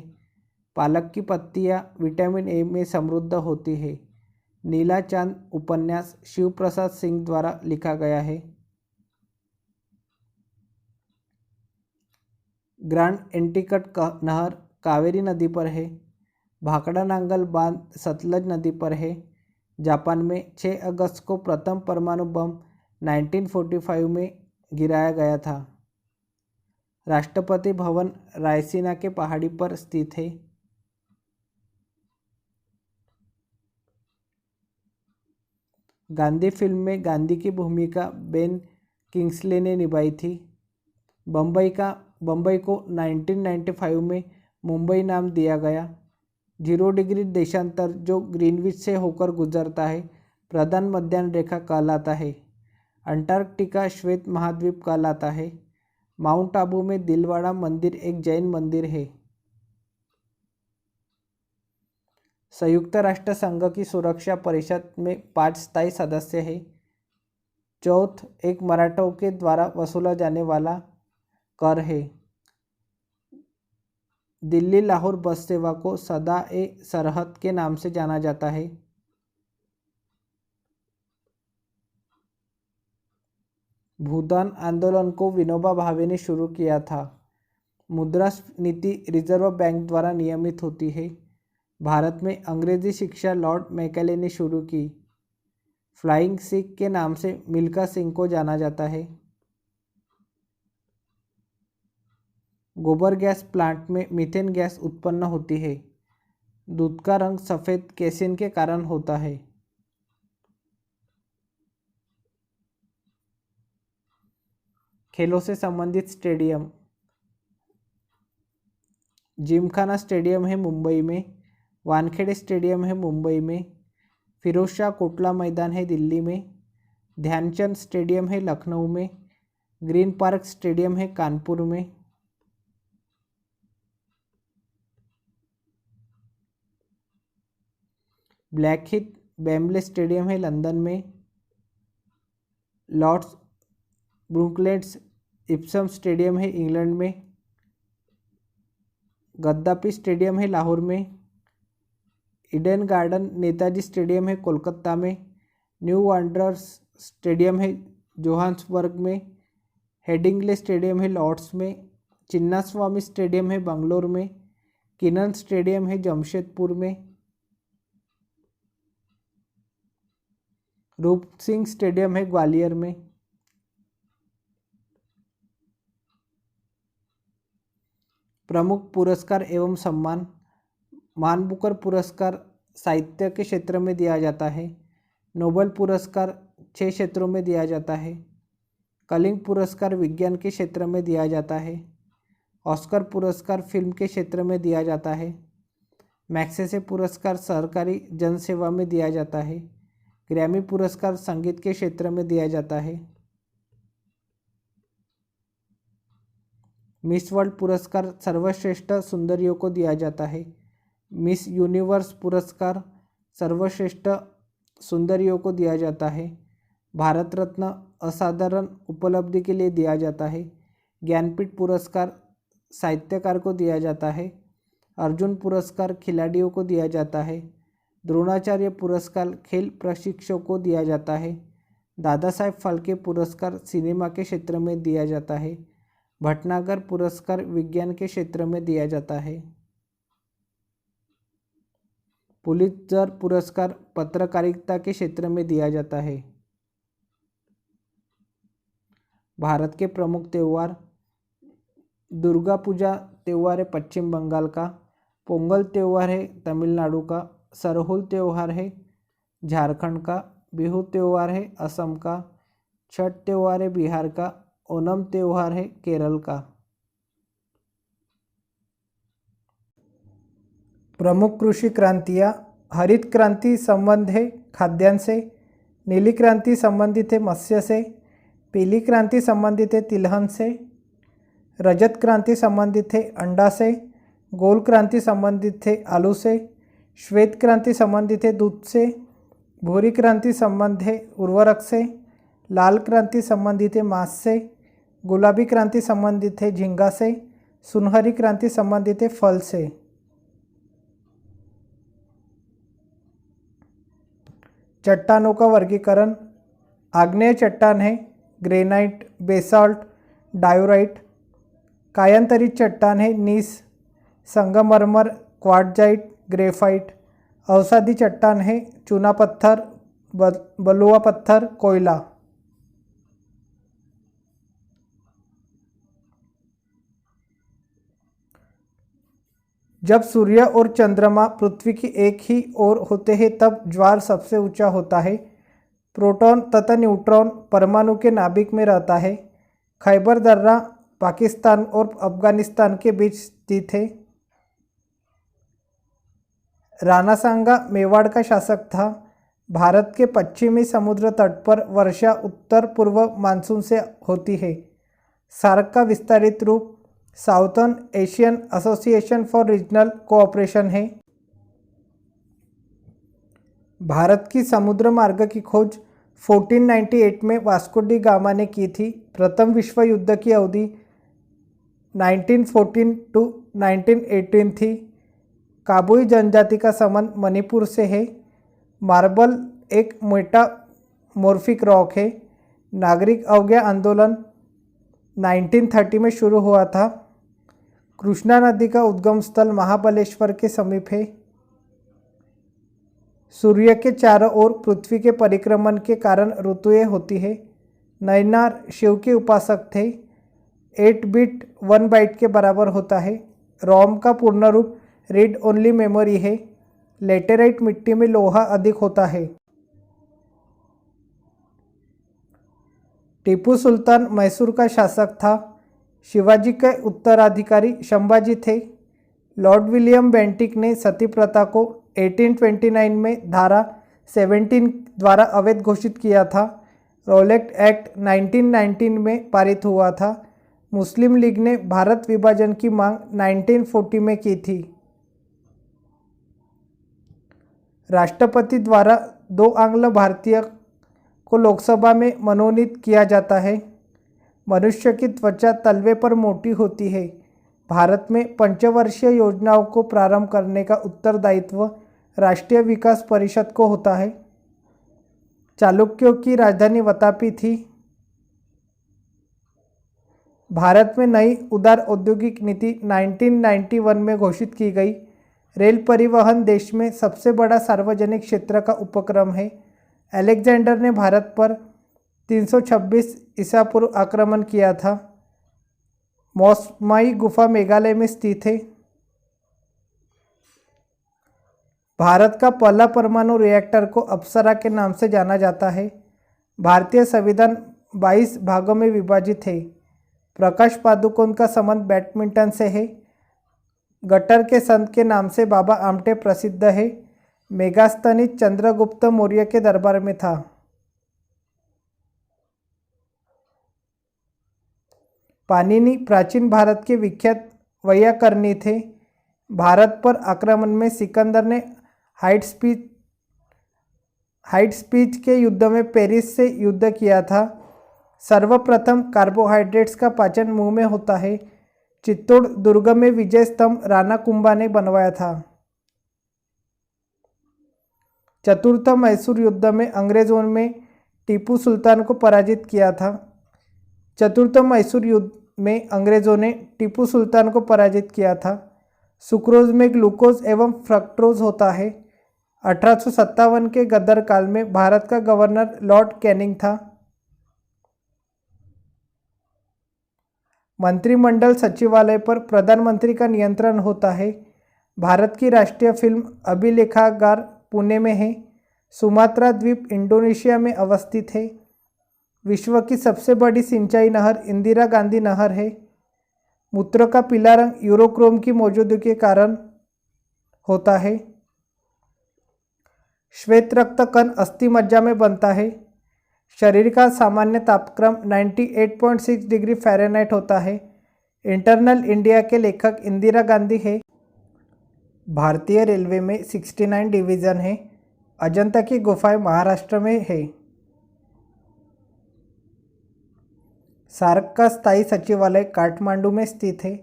पालक की पत्तियां विटामिन ए में समृद्ध होती है। नीला चांद उपन्यास शिव प्रसाद सिंह द्वारा लिखा गया है। ग्रांड एंटीकट नहर कावेरी नदी पर है। भाखड़ा नांगल बांध सतलज नदी पर है। जापान में 6 अगस्त को प्रथम परमाणु बम 1945 में गिराया गया था। राष्ट्रपति भवन रायसीना के पहाड़ी पर स्थित है। गांधी फिल्म में गांधी की भूमिका बेन किंग्सले ने निभाई थी। बम्बई को 1995 में मुंबई नाम दिया गया। 0 डिग्री देशांतर जो ग्रीनविच से होकर गुजरता है प्रधान मध्याह्न रेखा कहलाता है। अंटार्कटिका श्वेत महाद्वीप कहलाता है। माउंट आबू में दिलवाड़ा मंदिर एक जैन मंदिर है। संयुक्त राष्ट्र संघ की सुरक्षा परिषद में 5 स्थायी सदस्य हैं। चौथ एक मराठों के द्वारा वसूला जाने वाला कर है। दिल्ली लाहौर बस सेवा को सदा-ए सरहद के नाम से जाना जाता है। भूदान आंदोलन को विनोबा भावे ने शुरू किया था। मुद्रा नीति रिजर्व बैंक द्वारा नियमित होती है। भारत में अंग्रेजी शिक्षा लॉर्ड मैकेले ने शुरू की। फ्लाइंग सिख के नाम से मिल्खा सिंह को जाना जाता है। गोबर गैस प्लांट में मीथेन गैस उत्पन्न होती है। दूध का रंग सफ़ेद केसिन के कारण होता है। खेलों से संबंधित स्टेडियम जिमखाना स्टेडियम है मुंबई में। वानखेड़े स्टेडियम है मुंबई में। फिरोजशाह कोटला मैदान है दिल्ली में। ध्यानचंद स्टेडियम है लखनऊ में। ग्रीन पार्क स्टेडियम है कानपुर में। ब्लैकहीथ वेम्बले स्टेडियम है लंदन में। लॉर्ड्स ब्रुकलेट्स इप्सम स्टेडियम है इंग्लैंड में। गद्दाफी स्टेडियम है लाहौर में। ईडन गार्डन नेताजी स्टेडियम है कोलकाता में। न्यू वांडरर्स स्टेडियम है जोहान्सबर्ग में। हेडिंग्ले स्टेडियम है लॉर्ड्स में। चिन्नास्वामी स्टेडियम है बंगलोर में। किनन स्टेडियम है जमशेदपुर में। रूप सिंह स्टेडियम है ग्वालियर में। प्रमुख पुरस्कार एवं सम्मान मान बुकर पुरस्कार साहित्य के क्षेत्र में दिया जाता है। नोबेल पुरस्कार 6 क्षेत्रों में दिया जाता है। कलिंग पुरस्कार विज्ञान के क्षेत्र में दिया जाता है। ऑस्कर पुरस्कार फिल्म के क्षेत्र में दिया जाता है। मैग्सेसे पुरस्कार सरकारी जनसेवा में दिया जाता है। ग्रैमी पुरस्कार संगीत के क्षेत्र में दिया जाता है। मिस वर्ल्ड पुरस्कार सर्वश्रेष्ठ सुंदरियों को दिया जाता है। मिस यूनिवर्स पुरस्कार सर्वश्रेष्ठ सुंदरियों को दिया जाता है। भारत रत्न असाधारण उपलब्धि के लिए दिया जाता है। ज्ञानपीठ पुरस्कार साहित्यकार को दिया जाता है। अर्जुन पुरस्कार खिलाड़ियों को दिया जाता है। द्रोणाचार्य पुरस्कार खेल प्रशिक्षकों को दिया जाता है। दादा साहेब फाल्के पुरस्कार सिनेमा के क्षेत्र में दिया जाता है। भटनागर पुरस्कार विज्ञान के क्षेत्र में दिया जाता है। पुलित्जर पुरस्कार पत्रकारिता के क्षेत्र में दिया जाता है। भारत के प्रमुख त्यौहार दुर्गा पूजा त्यौहार है पश्चिम बंगाल का। पोंगल त्यौहार है तमिलनाडु का। सरहुल त्यौहार है झारखंड का। बिहू त्यौहार है असम का। छठ त्यौहार है बिहार का। ओणम त्यौहार है केरल का। प्रमुख कृषि क्रांतियाँ हरित क्रांति संबंध है खाद्यान्न से। नीली क्रांति संबंधित है मत्स्य से। पीली क्रांति संबंधित है तिलहन से। रजत क्रांति संबंधित है अंडा से। गोल क्रांति संबंधित है आलू से। श्वेत क्रांति संबंधित है दूध से। भूरी क्रांति संबंध है उर्वरक से। लाल क्रांति संबंधित है मांस से। गुलाबी क्रांति संबंधित है झींगा से। सुनहरी क्रांति संबंधित है फल से। चट्टानों का वर्गीकरण। आग्नेय चट्टान है ग्रेनाइट, बेसाल्ट, डायोराइट। कायांतरित चट्टान है नीस, संगमरमर, क्वार्टजाइट, ग्रेफाइट। अवसादी चट्टान है चूना पत्थर, बलुआ पत्थर, कोयला। जब सूर्य और चंद्रमा पृथ्वी की एक ही ओर होते हैं तब ज्वार सबसे ऊंचा होता है। प्रोटॉन तथा न्यूट्रॉन परमाणु के नाभिक में रहता है। खैबर दर्रा पाकिस्तान और अफगानिस्तान के बीच स्थित है। राणा सांगा मेवाड़ का शासक था। भारत के पश्चिमी समुद्र तट पर वर्षा उत्तर पूर्व मानसून से होती है। सार्क का विस्तारित रूप southern Asian association for regional cooperation है। भारत की समुद्र मार्ग की खोज 1498 में वास्को डी गामा ने की थी। प्रथम विश्व युद्ध की अवधि 1914 टू 1918 थी। काबुई जनजाति का संबंध मणिपुर से है। मार्बल एक मेटामॉर्फिक रॉक है। नागरिक अवज्ञा आंदोलन 1930 में शुरू हुआ था। कृष्णा नदी का उद्गम स्थल महाबलेश्वर के समीप है। सूर्य के चारों ओर पृथ्वी के परिक्रमण के कारण ऋतुएं होती है। नैनार शिव के उपासक थे। 8 बिट 1 बाइट के बराबर होता है। रोम का पूर्ण रूप रीड ओनली मेमोरी है। लेटेराइट मिट्टी में लोहा अधिक होता है। टीपू सुल्तान मैसूर का शासक था। शिवाजी के उत्तराधिकारी संभाजी थे। लॉर्ड विलियम बेंटिक ने सती प्रथा को 1829 में धारा 17 द्वारा अवैध घोषित किया था। रोलेक्ट एक्ट 1919 में पारित हुआ था। मुस्लिम लीग ने भारत विभाजन की मांग 1940 में की थी। राष्ट्रपति द्वारा 2 आंग्ल भारतीय को लोकसभा में मनोनीत किया जाता है। मनुष्य की त्वचा तलवे पर मोटी होती है। भारत में पंचवर्षीय योजनाओं को प्रारंभ करने का उत्तरदायित्व राष्ट्रीय विकास परिषद को होता है। चालुक्यों की राजधानी वतापी थी। भारत में नई उदार औद्योगिक नीति 1991 में घोषित की गई। रेल परिवहन देश में सबसे बड़ा सार्वजनिक क्षेत्र का उपक्रम है। अलेक्जेंडर ने भारत पर 326 ईसा पूर्व आक्रमण किया था। मौसमाई गुफा मेघालय में स्थित है। भारत का पहला परमाणु रिएक्टर को अप्सरा के नाम से जाना जाता है। भारतीय संविधान 22 भागों में विभाजित है। प्रकाश पादुकोण का संबंध बैडमिंटन से है। गटर के संत के नाम से बाबा आमटे प्रसिद्ध है। मेगास्थनीज चंद्रगुप्त मौर्य के दरबार में था। पाणिनि प्राचीन भारत के विख्यात वैयाकरणी थे। भारत पर आक्रमण में सिकंदर ने हाइट स्पीच के युद्ध में पेरिस से युद्ध किया था। सर्वप्रथम कार्बोहाइड्रेट्स का पाचन मुंह में होता है। चित्तौड़ दुर्ग में विजय स्तंभ राणा कुंभा ने बनवाया था। चतुर्थ मैसूर युद्ध में अंग्रेजों में टीपू सुल्तान को पराजित किया था। चतुर्थ मैसूर युद्ध में अंग्रेजों ने टीपू सुल्तान को पराजित किया था। सुक्रोज में ग्लूकोज एवं फ्रक्टोज होता है। 1857 के गदर काल में भारत का गवर्नर लॉर्ड कैनिंग था। मंत्रिमंडल सचिवालय पर प्रधानमंत्री का नियंत्रण होता है। भारत की राष्ट्रीय फिल्म अभिलेखागार पुणे में है। सुमात्रा द्वीप इंडोनेशिया में अवस्थित है। विश्व की सबसे बड़ी सिंचाई नहर इंदिरा गांधी नहर है। मूत्र का पीला रंग यूरोक्रोम की मौजूदगी के कारण होता है। श्वेत रक्त कण अस्थि मज्जा में बनता है। शरीर का सामान्य तापक्रम 98.6 डिग्री फ़ारेनहाइट होता है। इंटरनल इंडिया के लेखक इंदिरा गांधी है। भारतीय रेलवे में 69 डिवीज़न है। अजंता की गुफाएं महाराष्ट्र में है। सार्क का स्थायी सचिवालय काठमांडू में स्थित है।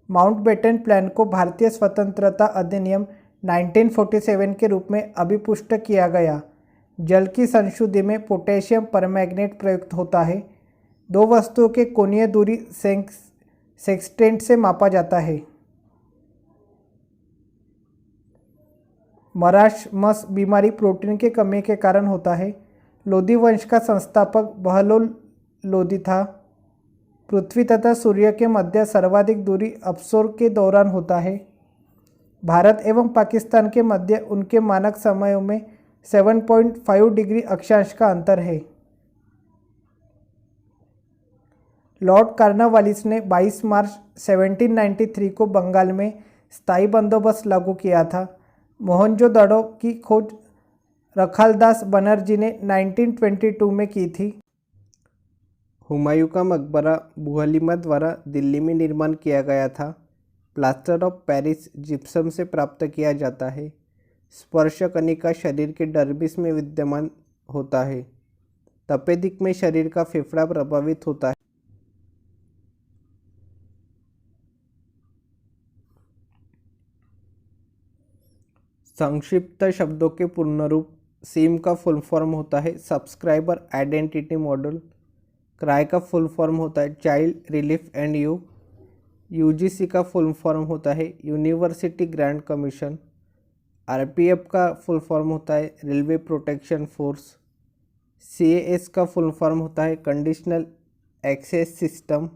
माउंटबेटन प्लान को भारतीय स्वतंत्रता अधिनियम 1947 के रूप में अभिपुष्ट किया गया। जल की संशुद्धि में पोटेशियम परमैंगनेट प्रयुक्त होता है। दो वस्तुओं के कोणीय दूरी सेक्सटेंट से मापा जाता है। मराशमस बीमारी प्रोटीन की कमी के कारण होता है। लोदी वंश का संस्थापक बहलोल लोदी था। पृथ्वी तथा सूर्य के मध्य सर्वाधिक दूरी अपसोर के दौरान होता है। भारत एवं पाकिस्तान के मध्य उनके मानक समयों में 7.5 डिग्री अक्षांश का अंतर है। लॉर्ड कॉर्नवालिस ने 22 मार्च 1793 को बंगाल में स्थायी बंदोबस्त लागू किया था। मोहनजोदड़ो की खोज रखालदास बनर्जी ने 1922 में की थी। हुमायूं का मकबरा बुहलीमा द्वारा दिल्ली में निर्माण किया गया था। प्लास्टर ऑफ पेरिस जिप्सम से प्राप्त किया जाता है। स्पर्श कणिका शरीर के डर्मिस में विद्यमान होता है। तपेदिक में शरीर का फेफड़ा प्रभावित होता है। संक्षिप्त शब्दों के पूर्ण रूप। सिम का फुल फॉर्म होता है सब्सक्राइबर आइडेंटिटी मॉडल। क्राई का फुल फॉर्म होता है चाइल्ड रिलीफ एंड यूजीसी का फुल फॉर्म होता है यूनिवर्सिटी ग्रांट कमीशन। आरपीएफ का फुल फॉर्म होता है रेलवे प्रोटेक्शन फोर्स। सीएएस का फुल फॉर्म होता है कंडीशनल एक्सेस सिस्टम।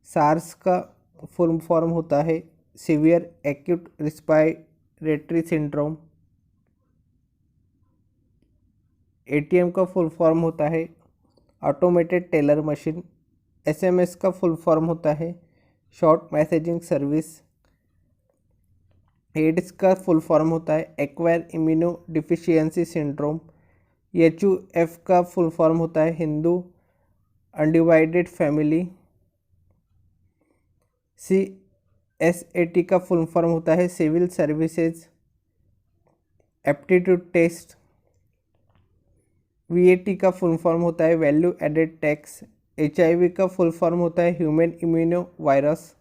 सार्स का फुल फॉर्म होता है severe acute respiratory syndrome. ATM का फुल फॉर्म होता है ऑटोमेटेड टेलर मशीन। एसएमएस का फुल फॉर्म होता है शॉर्ट मैसेजिंग सर्विस। एड्स का फुल फॉर्म होता है acquire immuno deficiency syndrome. HUF का फुल फॉर्म होता है हिंदू अनडिवाइडेड फैमिली। सीएसएटी का फुल फॉर्म होता है civil services aptitude test. VAT का फुल फॉर्म होता है वैल्यू एडेड टैक्स। एचआईवी का फुल फॉर्म होता है ह्यूमन इम्यूनो वायरस।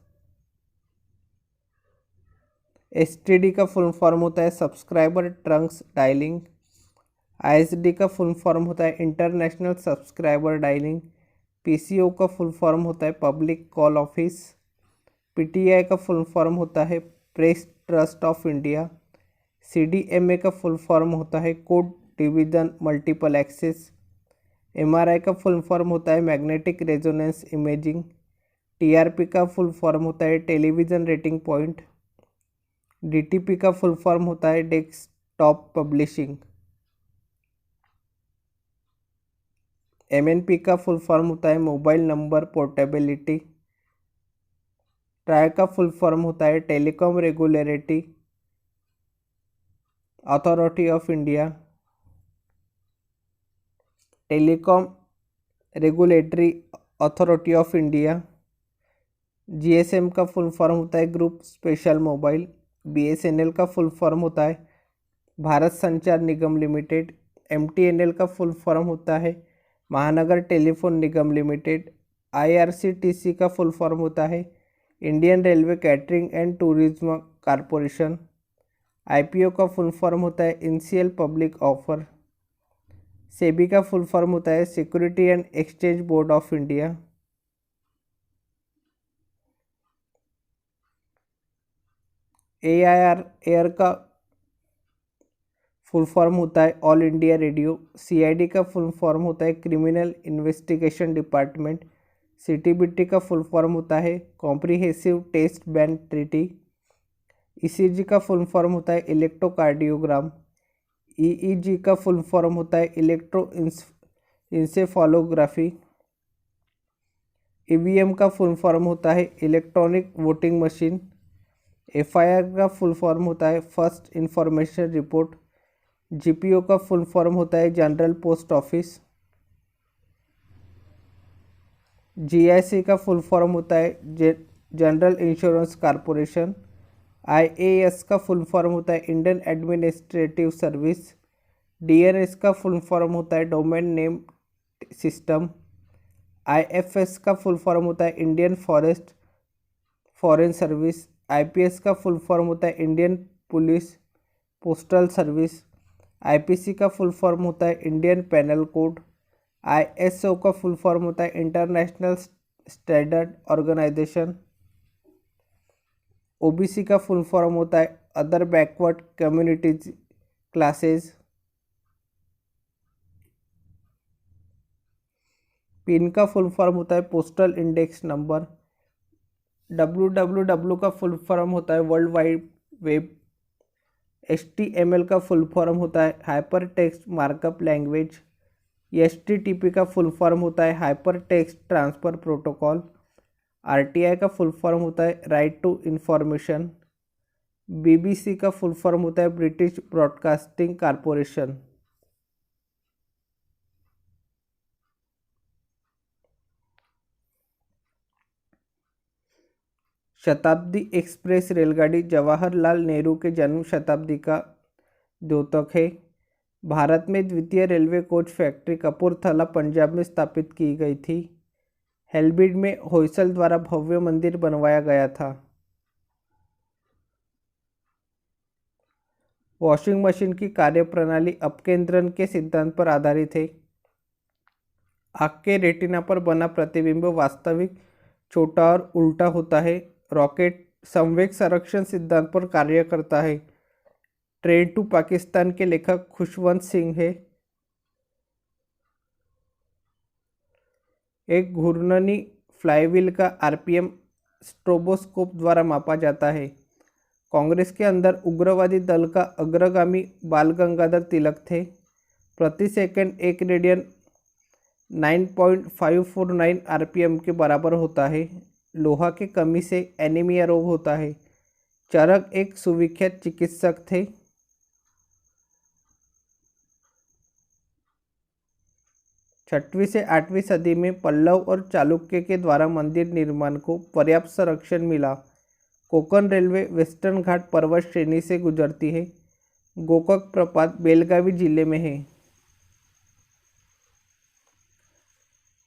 एसटीडी का फुल फॉर्म होता है सब्सक्राइबर ट्रंक्स डायलिंग। आईएसडी का फुल फॉर्म होता है इंटरनेशनल सब्सक्राइबर डायलिंग। पीसीओ का फुल फॉर्म होता है पब्लिक कॉल ऑफिस। पीटीआई का फुल फॉर्म होता है press trust of India. CDMA का फुल फॉर्म होता है code division multiple access. MRI का फुल फॉर्म होता है मैग्नेटिक रेजोनेंस इमेजिंग। टीआरपी का फुल फॉर्म होता है टेलीविज़न रेटिंग पॉइंट। डीटीपी का फुल फॉर्म होता है डेस्कटॉप पब्लिशिंग। एमएनपी का फुल फॉर्म होता है मोबाइल नंबर पोर्टेबिलिटी। ट्राई का फुल फॉर्म होता है telecom regulatory authority of India. Telecom regulatory authority of India. GSM का फुल फॉर्म होता है ग्रुप स्पेशल मोबाइल। बीएसएनएल का फुल फॉर्म होता है भारत संचार निगम लिमिटेड। एमटीएनएल का फुल फॉर्म होता है महानगर टेलीफोन निगम लिमिटेड। आईआरसीटीसी का फुल फॉर्म होता है Indian railway catering and tourism corporation. IPO का फुल फॉर्म होता है इनिशियल पब्लिक ऑफर। सेबी का फुल फॉर्म होता है security and exchange board of India. AIR air का फुल फॉर्म होता है ऑल इंडिया रेडियो। सीआईडी का फुल फॉर्म होता है क्रिमिनल इन्वेस्टिगेशन डिपार्टमेंट। सीटीबीटी का फुल फॉर्म होता है comprehensive test ban treaty. ECG का फुल फॉर्म होता है इलेक्ट्रोकार्डियोग्राम। ईईजी का फुल फॉर्म होता है इलेक्ट्रो इंसेफालोग्राफी। ईवीएम का फुल फॉर्म होता है इलेक्ट्रॉनिक वोटिंग मशीन। एफआईआर का फुल फॉर्म होता है फर्स्ट इंफॉर्मेशन रिपोर्ट। जीपीओ का फुल फॉर्म होता है जनरल पोस्ट ऑफिस। जीआईसी का फुल फॉर्म होता है जनरल इंश्योरेंस कॉरपोरेशन। आईएएस का फुल फॉर्म होता है इंडियन एडमिनिस्ट्रेटिव सर्विस। डीएनएस का फुल फॉर्म होता है डोमेन नेम सिस्टम। आईएफएस का फुल फॉर्म होता है इंडियन फॉरेन सर्विस। आईपीएस का फुल फॉर्म होता है Indian police postal service. IPC का फुल फॉर्म होता है इंडियन पेनल कोड। आईएसओ का फुल फॉर्म होता है इंटरनेशनल स्टैंडर्ड ऑर्गेनाइजेशन। ओबीसी का फुल फॉर्म होता है other backward communities classes. Pin का फुल फॉर्म होता है पोस्टल इंडेक्स नंबर। www का फुल फॉर्म होता है वर्ल्ड वाइड वेब। HTML का फुल फॉर्म होता है hyper text markup language. HTTP का फुल फॉर्म होता है hyper text transfer protocol. RTI का फुल फॉर्म होता है राइट टू इंफॉर्मेशन। BBC का फुल फॉर्म होता है ब्रिटिश ब्रॉडकास्टिंग कॉरपोरेशन। शताब्दी एक्सप्रेस रेलगाड़ी जवाहरलाल नेहरू के जन्म शताब्दी का द्योतक है। भारत में द्वितीय railway coach factory Kapurthala Punjab में स्थापित की गई थी। हेल्बिड में होयसल द्वारा भव्य मंदिर बनवाया गया था। वॉशिंग मशीन की कार्यप्रणाली अपकेंद्रण के सिद्धांत पर आधारित है। आँख के रेटिना पर बना प्रतिबिंब वास्तविक छोटा और उल्टा होता है। रॉकेट संवेग संरक्षण सिद्धांत पर कार्य करता है। ट्रेन टू पाकिस्तान के लेखक खुशवंत सिंह है। एक घूर्णनी फ्लाईव्हील का आरपीएम स्ट्रोबोस्कोप द्वारा मापा जाता है। कांग्रेस के अंदर उग्रवादी दल का अग्रगामी बाल गंगाधर तिलक थे। प्रति सेकंड 1 रेडियन 9.549 आरपीएम के बराबर होता है। लोहा की कमी से एनीमिया रोग होता है। चरक एक सुविख्यात चिकित्सक थे। छठवीं से 8वीं सदी में पल्लव और चालुक्य के द्वारा मंदिर निर्माण को पर्याप्त संरक्षण मिला। कोंकण रेलवे वेस्टर्न घाट पर्वत श्रेणी से गुजरती है। गोकाक प्रपात बेलगावी जिले में है।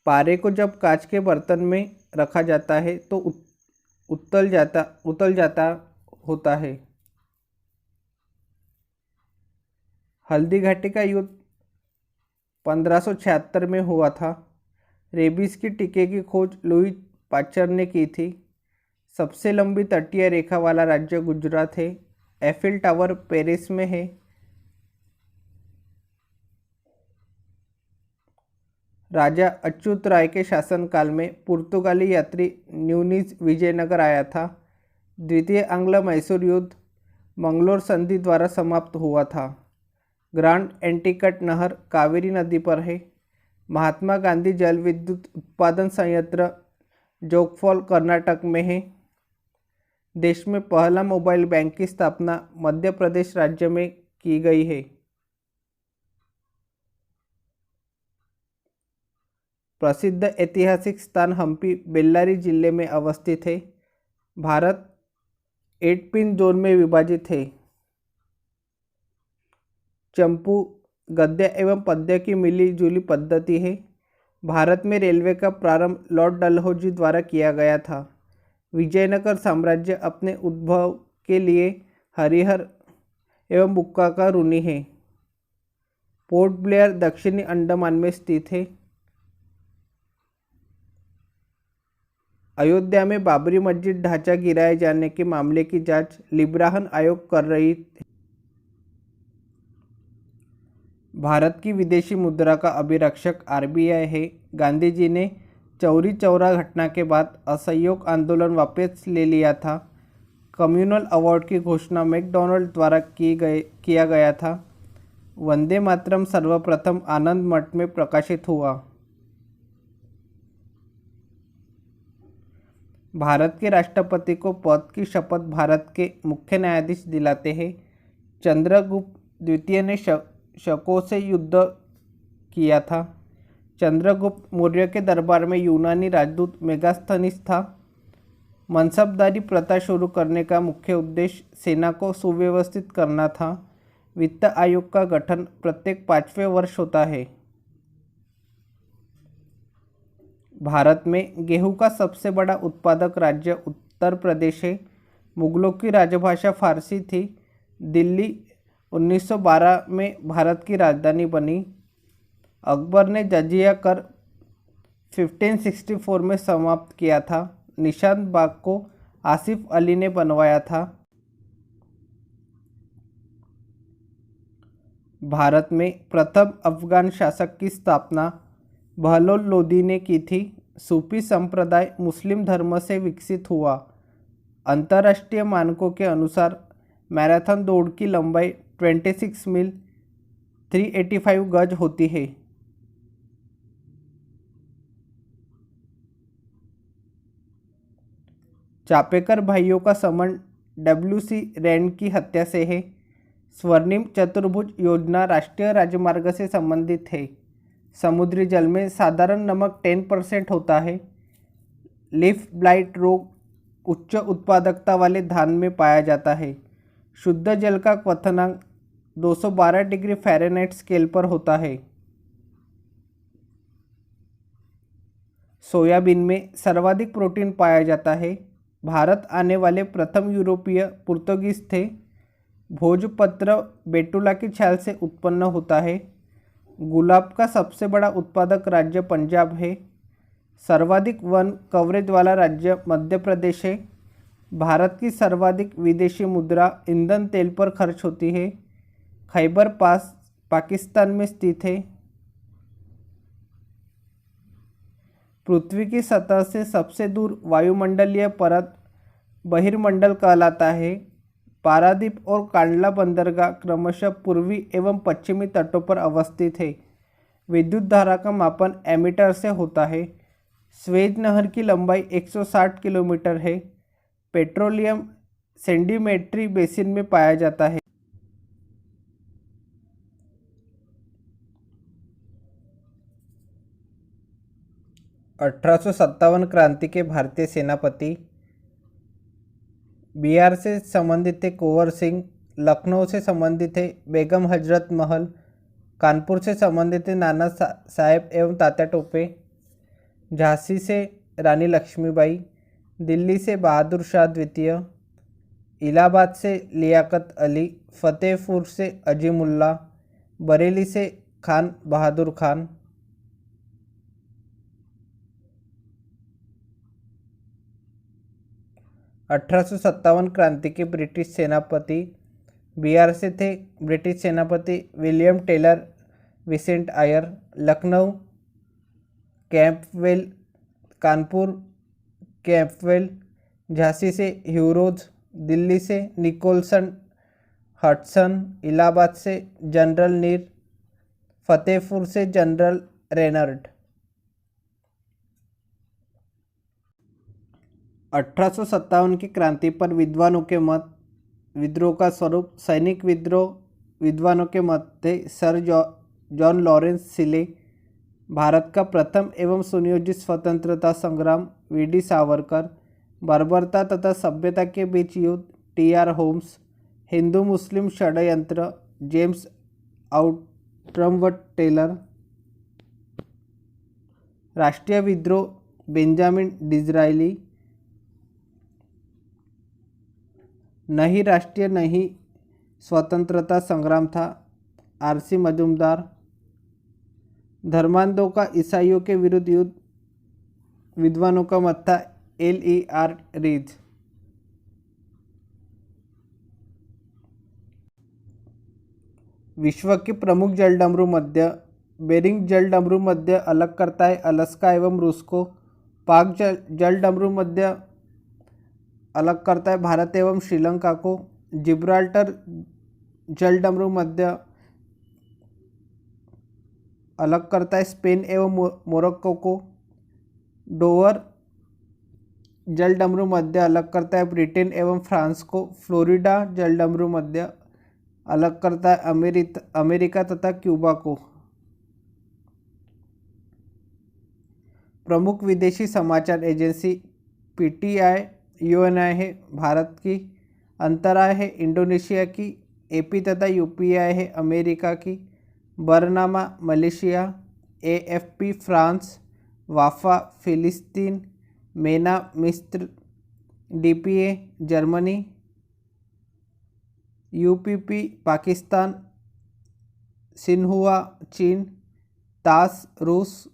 पारे को जब कांच के बर्तन में रखा जाता है तो उतल जाता होता है। हल्दी घाटी का युद्ध 1576 में हुआ था। रेबीज की टीके की खोज लुई पाश्चर ने की थी। सबसे लंबी तटीय रेखा वाला राज्य गुजरात है। एफिल टावर पेरिस में है। राजा अच्युत राय के शासनकाल में पुर्तगाली यात्री न्यूनीज विजयनगर आया था। द्वितीय आंग्ल मैसूर युद्ध मंगलोर संधि द्वारा समाप्त हुआ था। ग्रांड एंटिकट नहर कावेरी नदी पर है। महात्मा गांधी जल विद्युत उत्पादन संयंत्र जोगफॉल कर्नाटक में है। देश में पहला मोबाइल बैंक की स्थापना मध्य प्रदेश राज्य में की गई है। प्रसिद्ध ऐतिहासिक स्थान हम्पी बेल्लारी जिले में अवस्थित है। भारत 8 पिन जोन में विभाजित है। चंपू गद्य एवं पद्य की मिली जुली पद्धति है। भारत में रेलवे का प्रारंभ लॉर्ड डलहौजी द्वारा किया गया था। विजयनगर साम्राज्य अपने उद्भव के लिए हरिहर एवं बुक्का का ऋणी है। पोर्ट ब्लेयर दक्षिणी अंडमान में स्थित है। अयोध्या में बाबरी मस्जिद ढांचा गिराए जाने के मामले की जांच लिब्राहन आयोग कर रही है। भारत की विदेशी मुद्रा का अभिरक्षक आरबीआई है। गांधी जी ने चौरी चौरा घटना के बाद असहयोग आंदोलन वापस ले लिया था। कम्युनल अवार्ड की घोषणा मैकडॉनल्ड द्वारा किया गया था। वंदे मातरम सर्वप्रथम आनंद मठ में प्रकाशित हुआ। भारत के राष्ट्रपति को पद की शपथ भारत के मुख्य न्यायाधीश दिलाते हैं। चंद्रगुप्त द्वितीय ने शकों से युद्ध किया था। चंद्रगुप्त मौर्य के दरबार में यूनानी राजदूत मेगास्थनीस था। मनसबदारी प्रथा शुरू करने का मुख्य उद्देश्य सेना को सुव्यवस्थित करना था। वित्त आयोग का गठन प्रत्येक 5वें वर्ष होता है। भारत में गेहूं का सबसे बड़ा उत्पादक राज्य उत्तर प्रदेश है। मुगलों की राजभाषा फारसी थी। दिल्ली 1912 में भारत की राजधानी बनी। अकबर ने जजिया कर 1564 में समाप्त किया था। निशान बाग को आसिफ अली ने बनवाया था। भारत में प्रथम अफगान शासक की स्थापना बहलोल लोदी ने की थी। सूफी संप्रदाय मुस्लिम धर्म से विकसित हुआ। अंतर्राष्ट्रीय मानकों के अनुसार मैराथन दौड़ की लंबाई 26 मील 385 गज होती है। चापेकर भाइयों का संबंध WC रैंड की हत्या से है। स्वर्णिम चतुर्भुज योजना राष्ट्रीय राजमार्ग से संबंधित है। समुद्री जल में साधारण नमक 10% होता है। लीफ ब्लाइट रोग उच्च उत्पादकता वाले धान में पाया जाता है। शुद्ध जल का क्वथनांक 212 डिग्री फ़ारेनहाइट स्केल पर होता है। सोयाबीन में सर्वाधिक प्रोटीन पाया जाता है। भारत आने वाले प्रथम यूरोपीय पुर्तगीज थे। भोजपत्र बेटुला की छाल से उत्पन्न होता है। गुलाब का सबसे बड़ा उत्पादक राज्य पंजाब है। सर्वाधिक वन कवरेज वाला राज्य मध्य प्रदेश है। भारत की सर्वाधिक विदेशी मुद्रा ईंधन तेल पर खर्च होती है। खैबर पास पाकिस्तान में स्थित है। पृथ्वी की सतह से सबसे दूर वायुमंडलीय परत बहिर्मंडल कहलाता है। पारादीप और कांडला बंदरगाह क्रमशः पूर्वी एवं पश्चिमी तटों पर अवस्थित है। विद्युत धारा का मापन एमीटर से होता है। स्वेज नहर की लंबाई 160 किलोमीटर है। पेट्रोलियम सेडिमेंट्री बेसिन में पाया जाता है। अठारह क्रांति के भारतीय सेनापति। बिहार से संबंधित थे कुंवर सिंह। लखनऊ से संबंधित है बेगम हजरत महल। कानपुर से संबंधित है नाना साहेब एवं तात्या टोपे। झांसी से रानी लक्ष्मीबाई। दिल्ली से बहादुर शाह द्वितीय। इलाहाबाद से लियाकत अली। फतेहपुर से अजीमुल्ला। बरेली से खान बहादुर खान। अठारह क्रांति के ब्रिटिश सेनापति। बिहार से थे ब्रिटिश सेनापति विलियम टेलर विसेंट आयर। लखनऊ कैंपवेल। कानपुर कैंपवेल। झांसी से ह्यूरोज। दिल्ली से निकोलसन हडसन। इलाहाबाद से जनरल नीर। फतेहपुर से जनरल रेनर्ड। 1857 की क्रांति पर विद्वानों के मत। विद्रोह का स्वरूप सैनिक विद्रोह। विद्वानों के मत थे सर जॉन लॉरेंस सिले। भारत का प्रथम एवं सुनियोजित स्वतंत्रता संग्राम वीडी सावरकर। बर्बरता तथा सभ्यता के बीच युद्ध TR होम्स। हिंदू मुस्लिम षड्यंत्र जेम्स आउट्रम टेलर। राष्ट्रीय विद्रोह बेंजामिन डिज़रायली। नहीं राष्ट्रीय नहीं स्वतंत्रता संग्राम था RC मजूमदार। धर्मांधों का ईसाइयों के विरुद्ध युद्ध विद्वानों का मत था LER रीज। विश्व के प्रमुख जलडमरू मध्य। बेरिंग जलडमरू मध्य अलग करता है अलास्का एवं रूस को। पाक जलडमरू मध्य अलग करता है भारत एवं श्रीलंका को। जिब्राल्टर जलडमरू मध्य अलग करता है स्पेन एवं मोरक्को को। डोवर जलडमरू मध्य अलग करता है ब्रिटेन एवं फ्रांस को। फ्लोरिडा जलडमरू मध्य अलग करता है अमेरिका तथा क्यूबा को। प्रमुख विदेशी समाचार एजेंसी PTI UNI है भारत की। अंतराय है इंडोनेशिया की। AP तथा UPI है अमेरिका की। Bernama Malaysia. AFP France. Wafa फिलिस्तीन। मेना मिस्र। DPA Germany. UPP Pakistan, Xinhua चीन, तास रूस,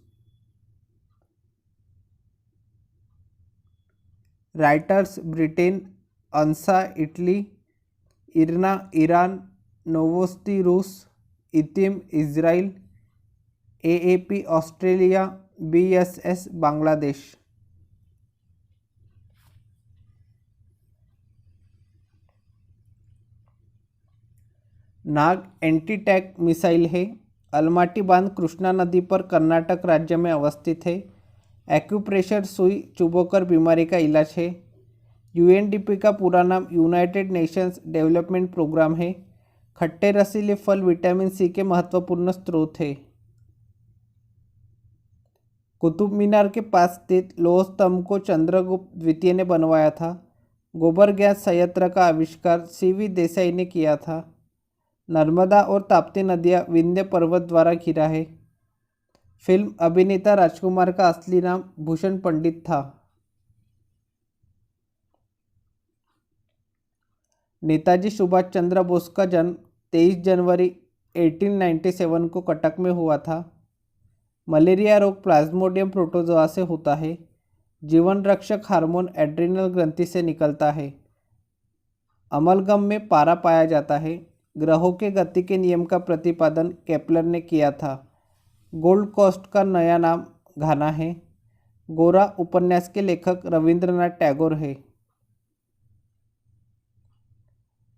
Reuters Britain, ANSA Italy, IRNA Iran, Novosti रूस, ITIM Israel, AAP Australia, BSS Bangladesh. Nag anti tank missile है। अलमाटी बांध कृष्णा नदी पर कर्नाटक राज्य में अवस्थित है। एक्यूप्रेशर सुई चुभोकर बीमारी का इलाज है। यूएनडीपी का पूरा नाम यूनाइटेड नेशंस डेवलपमेंट प्रोग्राम है। खट्टे रसीले फल विटामिन सी के महत्वपूर्ण स्रोत है। कुतुब मीनार के पास स्थित लौह स्तंभ को चंद्रगुप्त द्वितीय ने बनवाया था। गोबर गैस संयंत्र का आविष्कार सीवी देसाई ने किया था। नर्मदा और ताप्ती नदियाँ विंध्य पर्वत द्वारा घिरा है। फिल्म अभिनेता राजकुमार का असली नाम भूषण पंडित था। नेताजी सुभाष चंद्र बोस का जन्म 23 जनवरी 1897 को कटक में हुआ था। मलेरिया रोग प्लाज्मोडियम प्रोटोजोआ से होता है। जीवन रक्षक हार्मोन एड्रिनल ग्रंथि से निकलता है। अमलगम में पारा पाया जाता है। ग्रहों के गति के नियम का प्रतिपादन केपलर ने किया था। गोल्ड कोस्ट का नया नाम घाना है। गोरा उपन्यास के लेखक रविंद्रनाथ टैगोर है।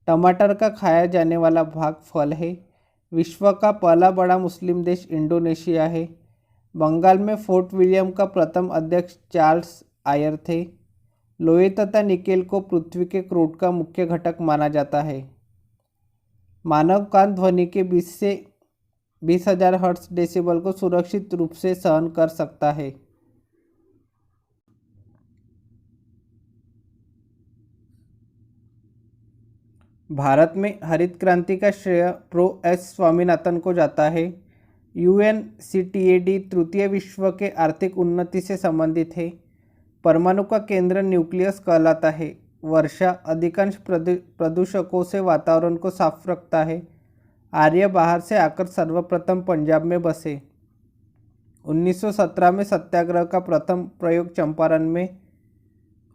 टमाटर का खाया जाने वाला भाग फल है। विश्व का पहला बड़ा मुस्लिम देश इंडोनेशिया है। बंगाल में फोर्ट विलियम का प्रथम अध्यक्ष चार्ल्स आयर थे। लोहे तथा निकेल को पृथ्वी के क्रूड का मुख्य घटक माना जाता है। मानव कान ध्वनि के 20 से 20,000 हर्ट्ज डेसिबल को सुरक्षित रूप से सहन कर सकता है। भारत में हरित क्रांति का श्रेय प्रो एस स्वामीनाथन को जाता है। यूएनसीटीएडी तृतीय विश्व के आर्थिक उन्नति से संबंधित है। परमाणु का केंद्र न्यूक्लियस कहलाता है। वर्षा अधिकांश प्रदूषकों से वातावरण को साफ रखता है। आर्य बाहर से आकर सर्वप्रथम पंजाब में बसे। 1917 में सत्याग्रह का प्रथम प्रयोग चंपारण में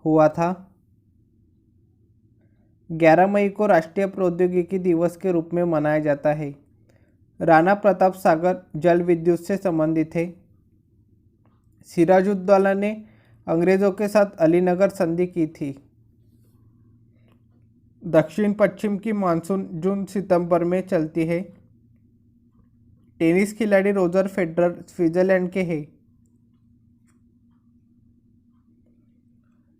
हुआ था। 11 मई को राष्ट्रीय प्रौद्योगिकी दिवस के रूप में मनाया जाता है। राणा प्रताप सागर जल विद्युत से संबंधित है। सिराजुद्दौला ने अंग्रेज़ों के साथ अलीनगर संधि की थी। दक्षिण पश्चिम की मानसून जून सितंबर में चलती है। टेनिस खिलाड़ी रोजर फेडरर स्विट्जरलैंड के हैं।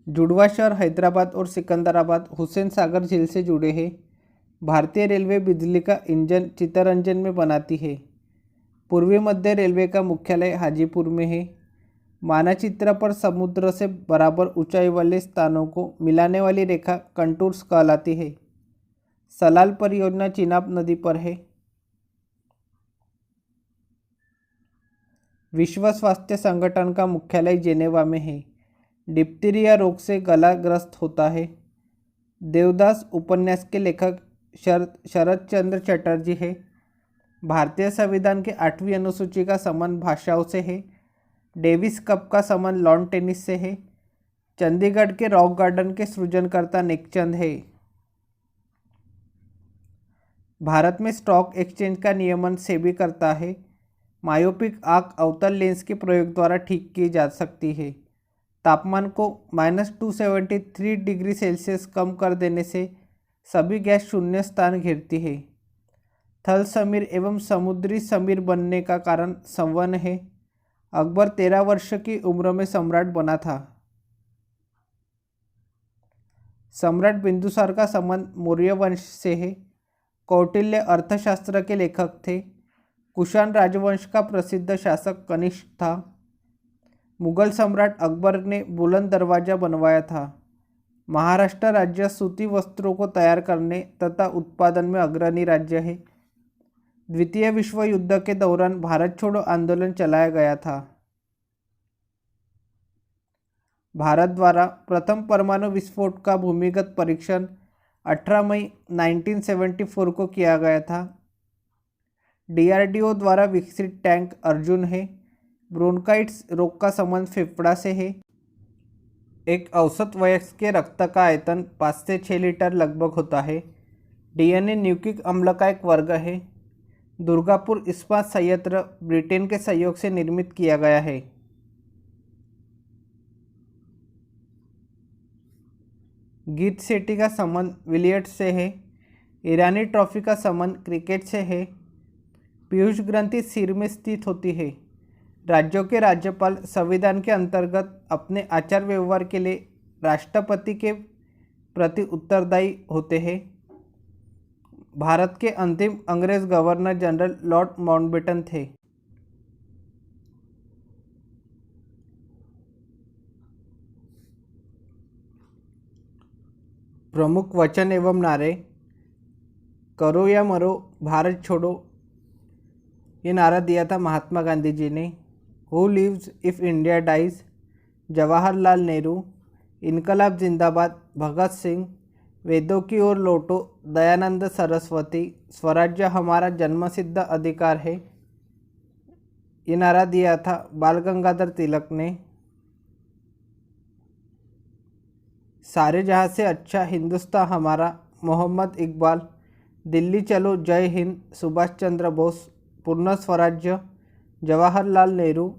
जुड़वा शहर हैदराबाद और सिकंदराबाद हुसैन सागर झील से जुड़े हैं। भारतीय रेलवे बिजली का इंजन चित्तरंजन में बनाती है। पूर्वी मध्य रेलवे का मुख्यालय हाजीपुर में है। मानचित्र पर समुद्र से बराबर ऊंचाई वाले स्थानों को मिलाने वाली रेखा कंटूर्स कहलाती है। सलाल परियोजना चिनाब नदी पर है। विश्व स्वास्थ्य संगठन का मुख्यालय जेनेवा में है। डिप्थीरिया रोग से गला ग्रस्त होता है। देवदास उपन्यास के लेखक शरद चंद्र चटर्जी है। भारतीय संविधान के 8वीं अनुसूची का संबंध भाषाओं से है। डेविस कप का संबंध लॉन टेनिस से है। चंडीगढ़ के रॉक गार्डन के सृजनकर्ता नेकचंद है। भारत में स्टॉक एक्सचेंज का नियमन सेबी करता है। मायोपिक आंख अवतल लेंस के प्रयोग द्वारा ठीक की जा सकती है। तापमान को -273 डिग्री सेल्सियस कम कर देने से सभी गैस शून्य स्थान घेरती है। थल समीर एवं समुद्री समीर बनने का कारण संवन है। अकबर 13 वर्ष की उम्र में सम्राट बना था। सम्राट बिंदुसार का संबंध मौर्य वंश से है। कौटिल्य अर्थशास्त्र के लेखक थे। कुषाण राजवंश का प्रसिद्ध शासक कनिष्क था। मुगल सम्राट अकबर ने बुलंद दरवाजा बनवाया था। महाराष्ट्र राज्य सूती वस्त्रों को तैयार करने तथा उत्पादन में अग्रणी राज्य है। द्वितीय विश्व युद्ध के दौरान भारत छोड़ो आंदोलन चलाया गया था। भारत द्वारा प्रथम परमाणु विस्फोट का भूमिगत परीक्षण 18 मई 1974 को किया गया था। डीआरडीओ द्वारा विकसित टैंक अर्जुन है। ब्रोंकाइटिस रोग का संबंध फेफड़ा से है। एक औसत वयस्क के रक्त का आयतन 5 से 6 लीटर लगभग होता है। डीएनए न्यूक्लिक अम्ल का एक वर्ग है। दुर्गापुर इस्पात संयंत्र ब्रिटेन के सहयोग से निर्मित किया गया है। गीत सेठी का संबंध विलियर्ड्स से है। ईरानी ट्रॉफी का संबंध क्रिकेट से है। पीयूष ग्रंथि सिर में स्थित होती है। राज्यों के राज्यपाल संविधान के अंतर्गत अपने आचार व्यवहार के लिए राष्ट्रपति के प्रति उत्तरदायी होते हैं। भारत के अंतिम अंग्रेज गवर्नर जनरल लॉर्ड माउंटबेटन थे। प्रमुख वचन एवं नारे। करो या मरो, भारत छोड़ो, ये नारा दिया था महात्मा गांधी जी ने। Who lives if India dies, Jawaharlal Nehru. इनकलाब जिंदाबाद, भगत सिंह। वेदों की ओर लौटो, दयानंद सरस्वती। स्वराज्य हमारा जन्मसिद्ध अधिकार है, ये नारा दिया था बाल गंगाधर तिलक ने। सारे जहाँ से अच्छा हिंदुस्तान हमारा, मोहम्मद इकबाल। दिल्ली चलो, जय हिंद, सुभाष चंद्र बोस। पूर्ण स्वराज्य, जवाहरलाल नेहरू।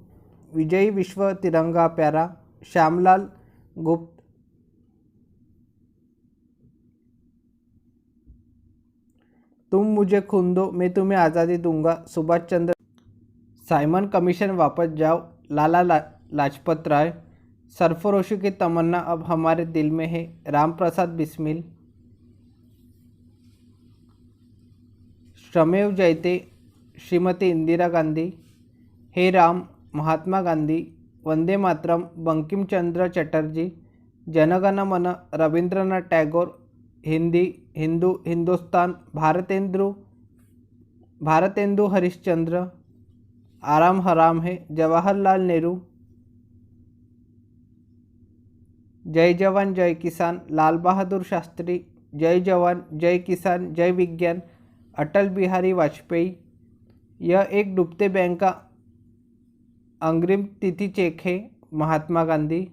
विजयी विश्व तिरंगा प्यारा, श्यामलाल गुप्त। तुम मुझे खून दो, मैं तुम्हें आज़ादी दूंगा, सुभाष चंद्र। साइमन कमीशन वापस जाओ, लाला लाजपत राय। सरफरोशी की तमन्ना अब हमारे दिल में है, राम प्रसाद बिस्मिल। श्रमेव जयते, श्रीमती इंदिरा गांधी। हे राम, महात्मा गांधी। वंदे मातरम, बंकिम चंद्र चटर्जी। जनगण मन, रविंद्रनाथ टैगोर। हिंदी, हिंदू, हिंदुस्तान, भारतेंदु हरिश्चंद्र। आराम हराम है, जवाहरलाल नेहरू। जय जवान जय किसान, लाल बहादुर शास्त्री। जय जवान जय किसान जय विज्ञान, अटल बिहारी वाजपेयी। यह एक डूबते बैंक का अग्रिम तिथि चेक है, महात्मा गांधी।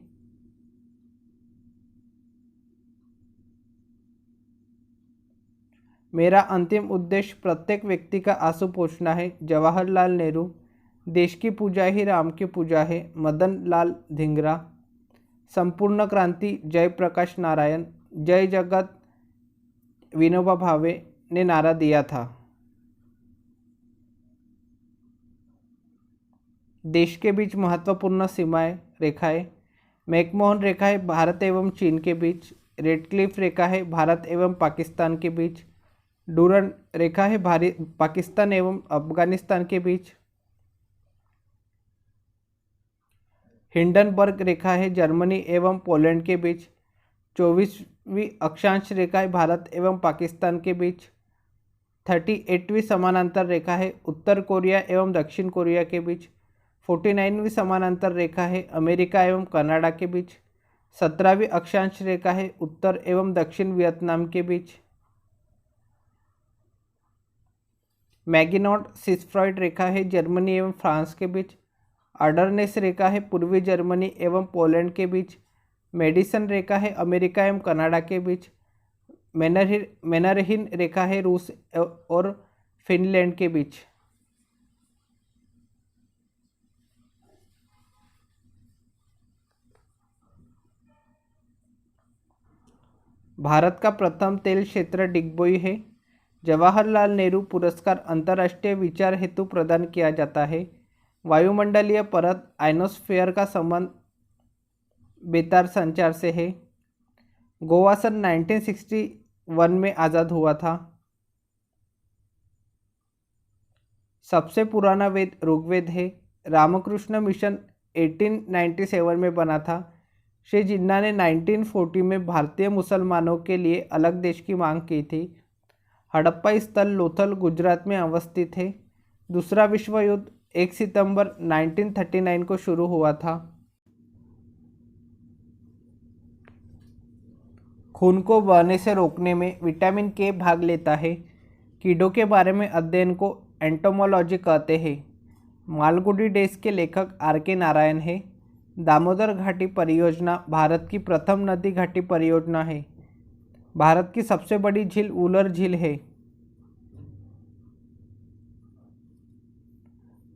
मेरा अंतिम उद्देश्य प्रत्येक व्यक्ति का आंसू पोंछना है, जवाहरलाल नेहरू। देश की पूजा ही राम की पूजा है, मदन लाल धिंगरा। संपूर्ण क्रांति, जय प्रकाश नारायण। जय जगत, विनोबा भावे ने नारा दिया था। देश के बीच महत्वपूर्ण सीमाएं रेखाएं। मैकमोहन रेखा है भारत एवं चीन के बीच। रेडक्लिफ रेखा है भारत एवं पाकिस्तान के बीच। डूरन रेखा है पाकिस्तान एवं अफगानिस्तान के बीच। हिंडनबर्ग रेखा है जर्मनी एवं पोलैंड के बीच। 24वीं अक्षांश रेखा है भारत एवं पाकिस्तान के बीच। 38वीं समानांतर रेखा है उत्तर कोरिया एवं दक्षिण कोरिया के बीच। 49वीं समानांतर रेखा है अमेरिका एवं कनाडा के बीच। 17वीं अक्षांश रेखा है उत्तर एवं दक्षिण वियतनाम के बीच। मैगिनॉट सिसफ्रॉइड रेखा है जर्मनी एवं फ्रांस के बीच। आर्डरनेस रेखा है पूर्वी जर्मनी एवं पोलैंड के बीच। मेडिसन रेखा है अमेरिका एवं कनाडा के बीच। मैनरहिन रेखा है रूस और फिनलैंड के बीच। भारत का प्रथम तेल क्षेत्र डिगबोई है। जवाहरलाल नेहरू पुरस्कार अंतर्राष्ट्रीय विचार हेतु प्रदान किया जाता है। वायुमंडलीय परत आयनोस्फीयर का संबंध बेतार संचार से है। गोवा सन 1961 में आज़ाद हुआ था। सबसे पुराना वेद ऋग्वेद है। रामकृष्ण मिशन 1897 में बना था। श्री जिन्ना ने 1940 में भारतीय मुसलमानों के लिए अलग देश की मांग की थी। हड़प्पा स्थल लोथल गुजरात में अवस्थित है। दूसरा विश्व युद्ध 1 सितंबर 1939 को शुरू हुआ था। खून को बहने से रोकने में विटामिन के भाग लेता है। कीड़ों के बारे में अध्ययन को एंटोमोलॉजी कहते हैं। मालगुडी डेज के लेखक R.K. नारायण है। दामोदर घाटी परियोजना भारत की प्रथम नदी घाटी परियोजना है। भारत की सबसे बड़ी झील वुलर झील है।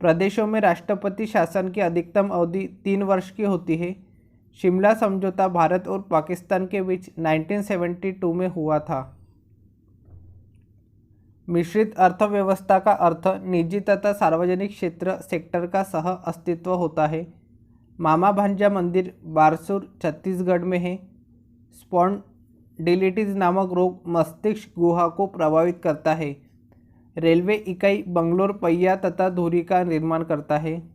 प्रदेशों में राष्ट्रपति शासन की अधिकतम अवधि 3 वर्ष की होती है। शिमला समझौता भारत और पाकिस्तान के बीच 1972 में हुआ था। मिश्रित अर्थव्यवस्था का अर्थ निजी तथा सार्वजनिक क्षेत्र सेक्टर का सह अस्तित्व होता है। मामा भांजा मंदिर बारसूर छत्तीसगढ़ में है। स्पॉन्डिलिटिस नामक रोग मस्तिष्क गुहा को प्रभावित करता है। रेलवे इकाई बंगलोर पहिया तथा धुरी का निर्माण करता है।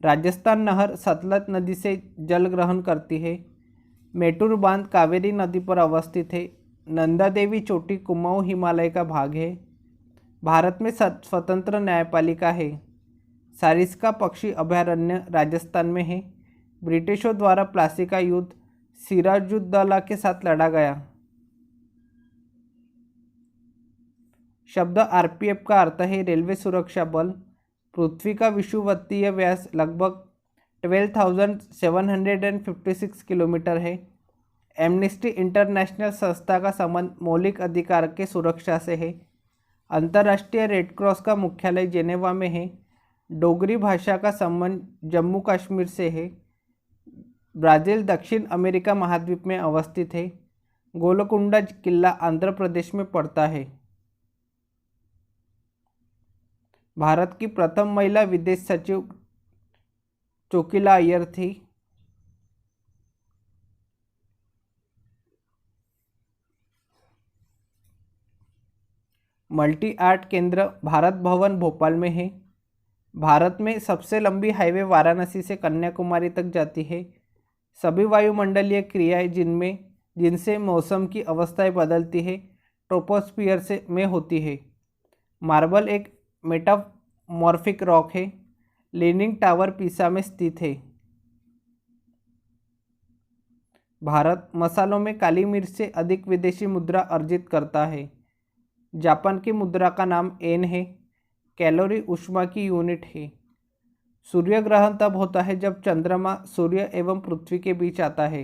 राजस्थान नहर सतलज नदी से जल ग्रहण करती है। मेटूर बांध कावेरी नदी पर अवस्थित है। नंदा देवी चोटी कुमाऊं हिमालय का भाग है। भारत में स्वतंत्र न्यायपालिका है। सारिस्का पक्षी अभयारण्य राजस्थान में है। ब्रिटिशों द्वारा प्लासी का युद्ध सिराजुद्दौला के साथ लड़ा गया। शब्द आरपीएफ का अर्थ है रेलवे सुरक्षा बल। पृथ्वी का विषुवतीय व्यास लगभग 12,756 किलोमीटर है। एमनेस्टी इंटरनेशनल संस्था का संबंध मौलिक अधिकार के सुरक्षा से है। अंतर्राष्ट्रीय रेड क्रॉस का मुख्यालय जेनेवा में है। डोगरी भाषा का संबंध जम्मू कश्मीर से है। ब्राज़ील दक्षिण अमेरिका महाद्वीप में अवस्थित है। गोलकुंडा किला आंध्र प्रदेश में पड़ता है। भारत की प्रथम महिला विदेश सचिव चोकिला अय्यर थी। मल्टी आर्ट केंद्र भारत भवन भोपाल में है। भारत में सबसे लंबी हाईवे वाराणसी से कन्याकुमारी तक जाती है। सभी वायुमंडलीय क्रियाएं जिनसे मौसम की अवस्थाएं बदलती है ट्रोपोस्फियर से में होती है। मार्बल एक मेटामॉर्फिक रॉक है। लीनिंग टावर पीसा में स्थित है। भारत मसालों में काली मिर्च से अधिक विदेशी मुद्रा अर्जित करता है। जापान की मुद्रा का नाम येन है। कैलोरी ऊष्मा की यूनिट है। सूर्य ग्रहण तब होता है जब चंद्रमा सूर्य एवं पृथ्वी के बीच आता है।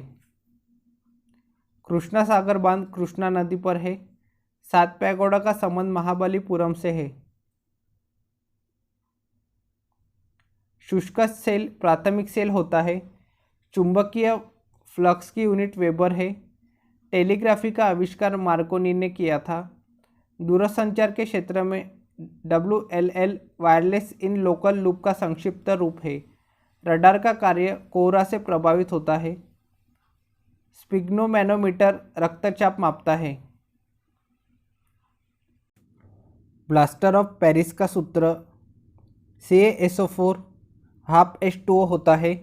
कृष्णा सागर बांध कृष्णा नदी पर है। 7 पैगोडा का संबंध महाबलीपुरम से है। शुष्क सेल प्राथमिक सेल होता है। चुंबकीय फ्लक्स की यूनिट वेबर है। टेलीग्राफी का आविष्कार मार्कोनी ने किया था। दूरसंचार के क्षेत्र में WLL wireless in local loop का संक्षिप्त रूप है। रडार का कार्य कोहरा से प्रभावित होता है। स्पिग्नोमैनोमीटर रक्तचाप मापता है। ब्लास्टर ऑफ पेरिस का सूत्र CaSO4 12H2O होता है।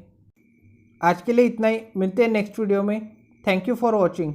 आज के लिए इतना ही। मिलते हैं नेक्स्ट वीडियो में। Thank you for watching.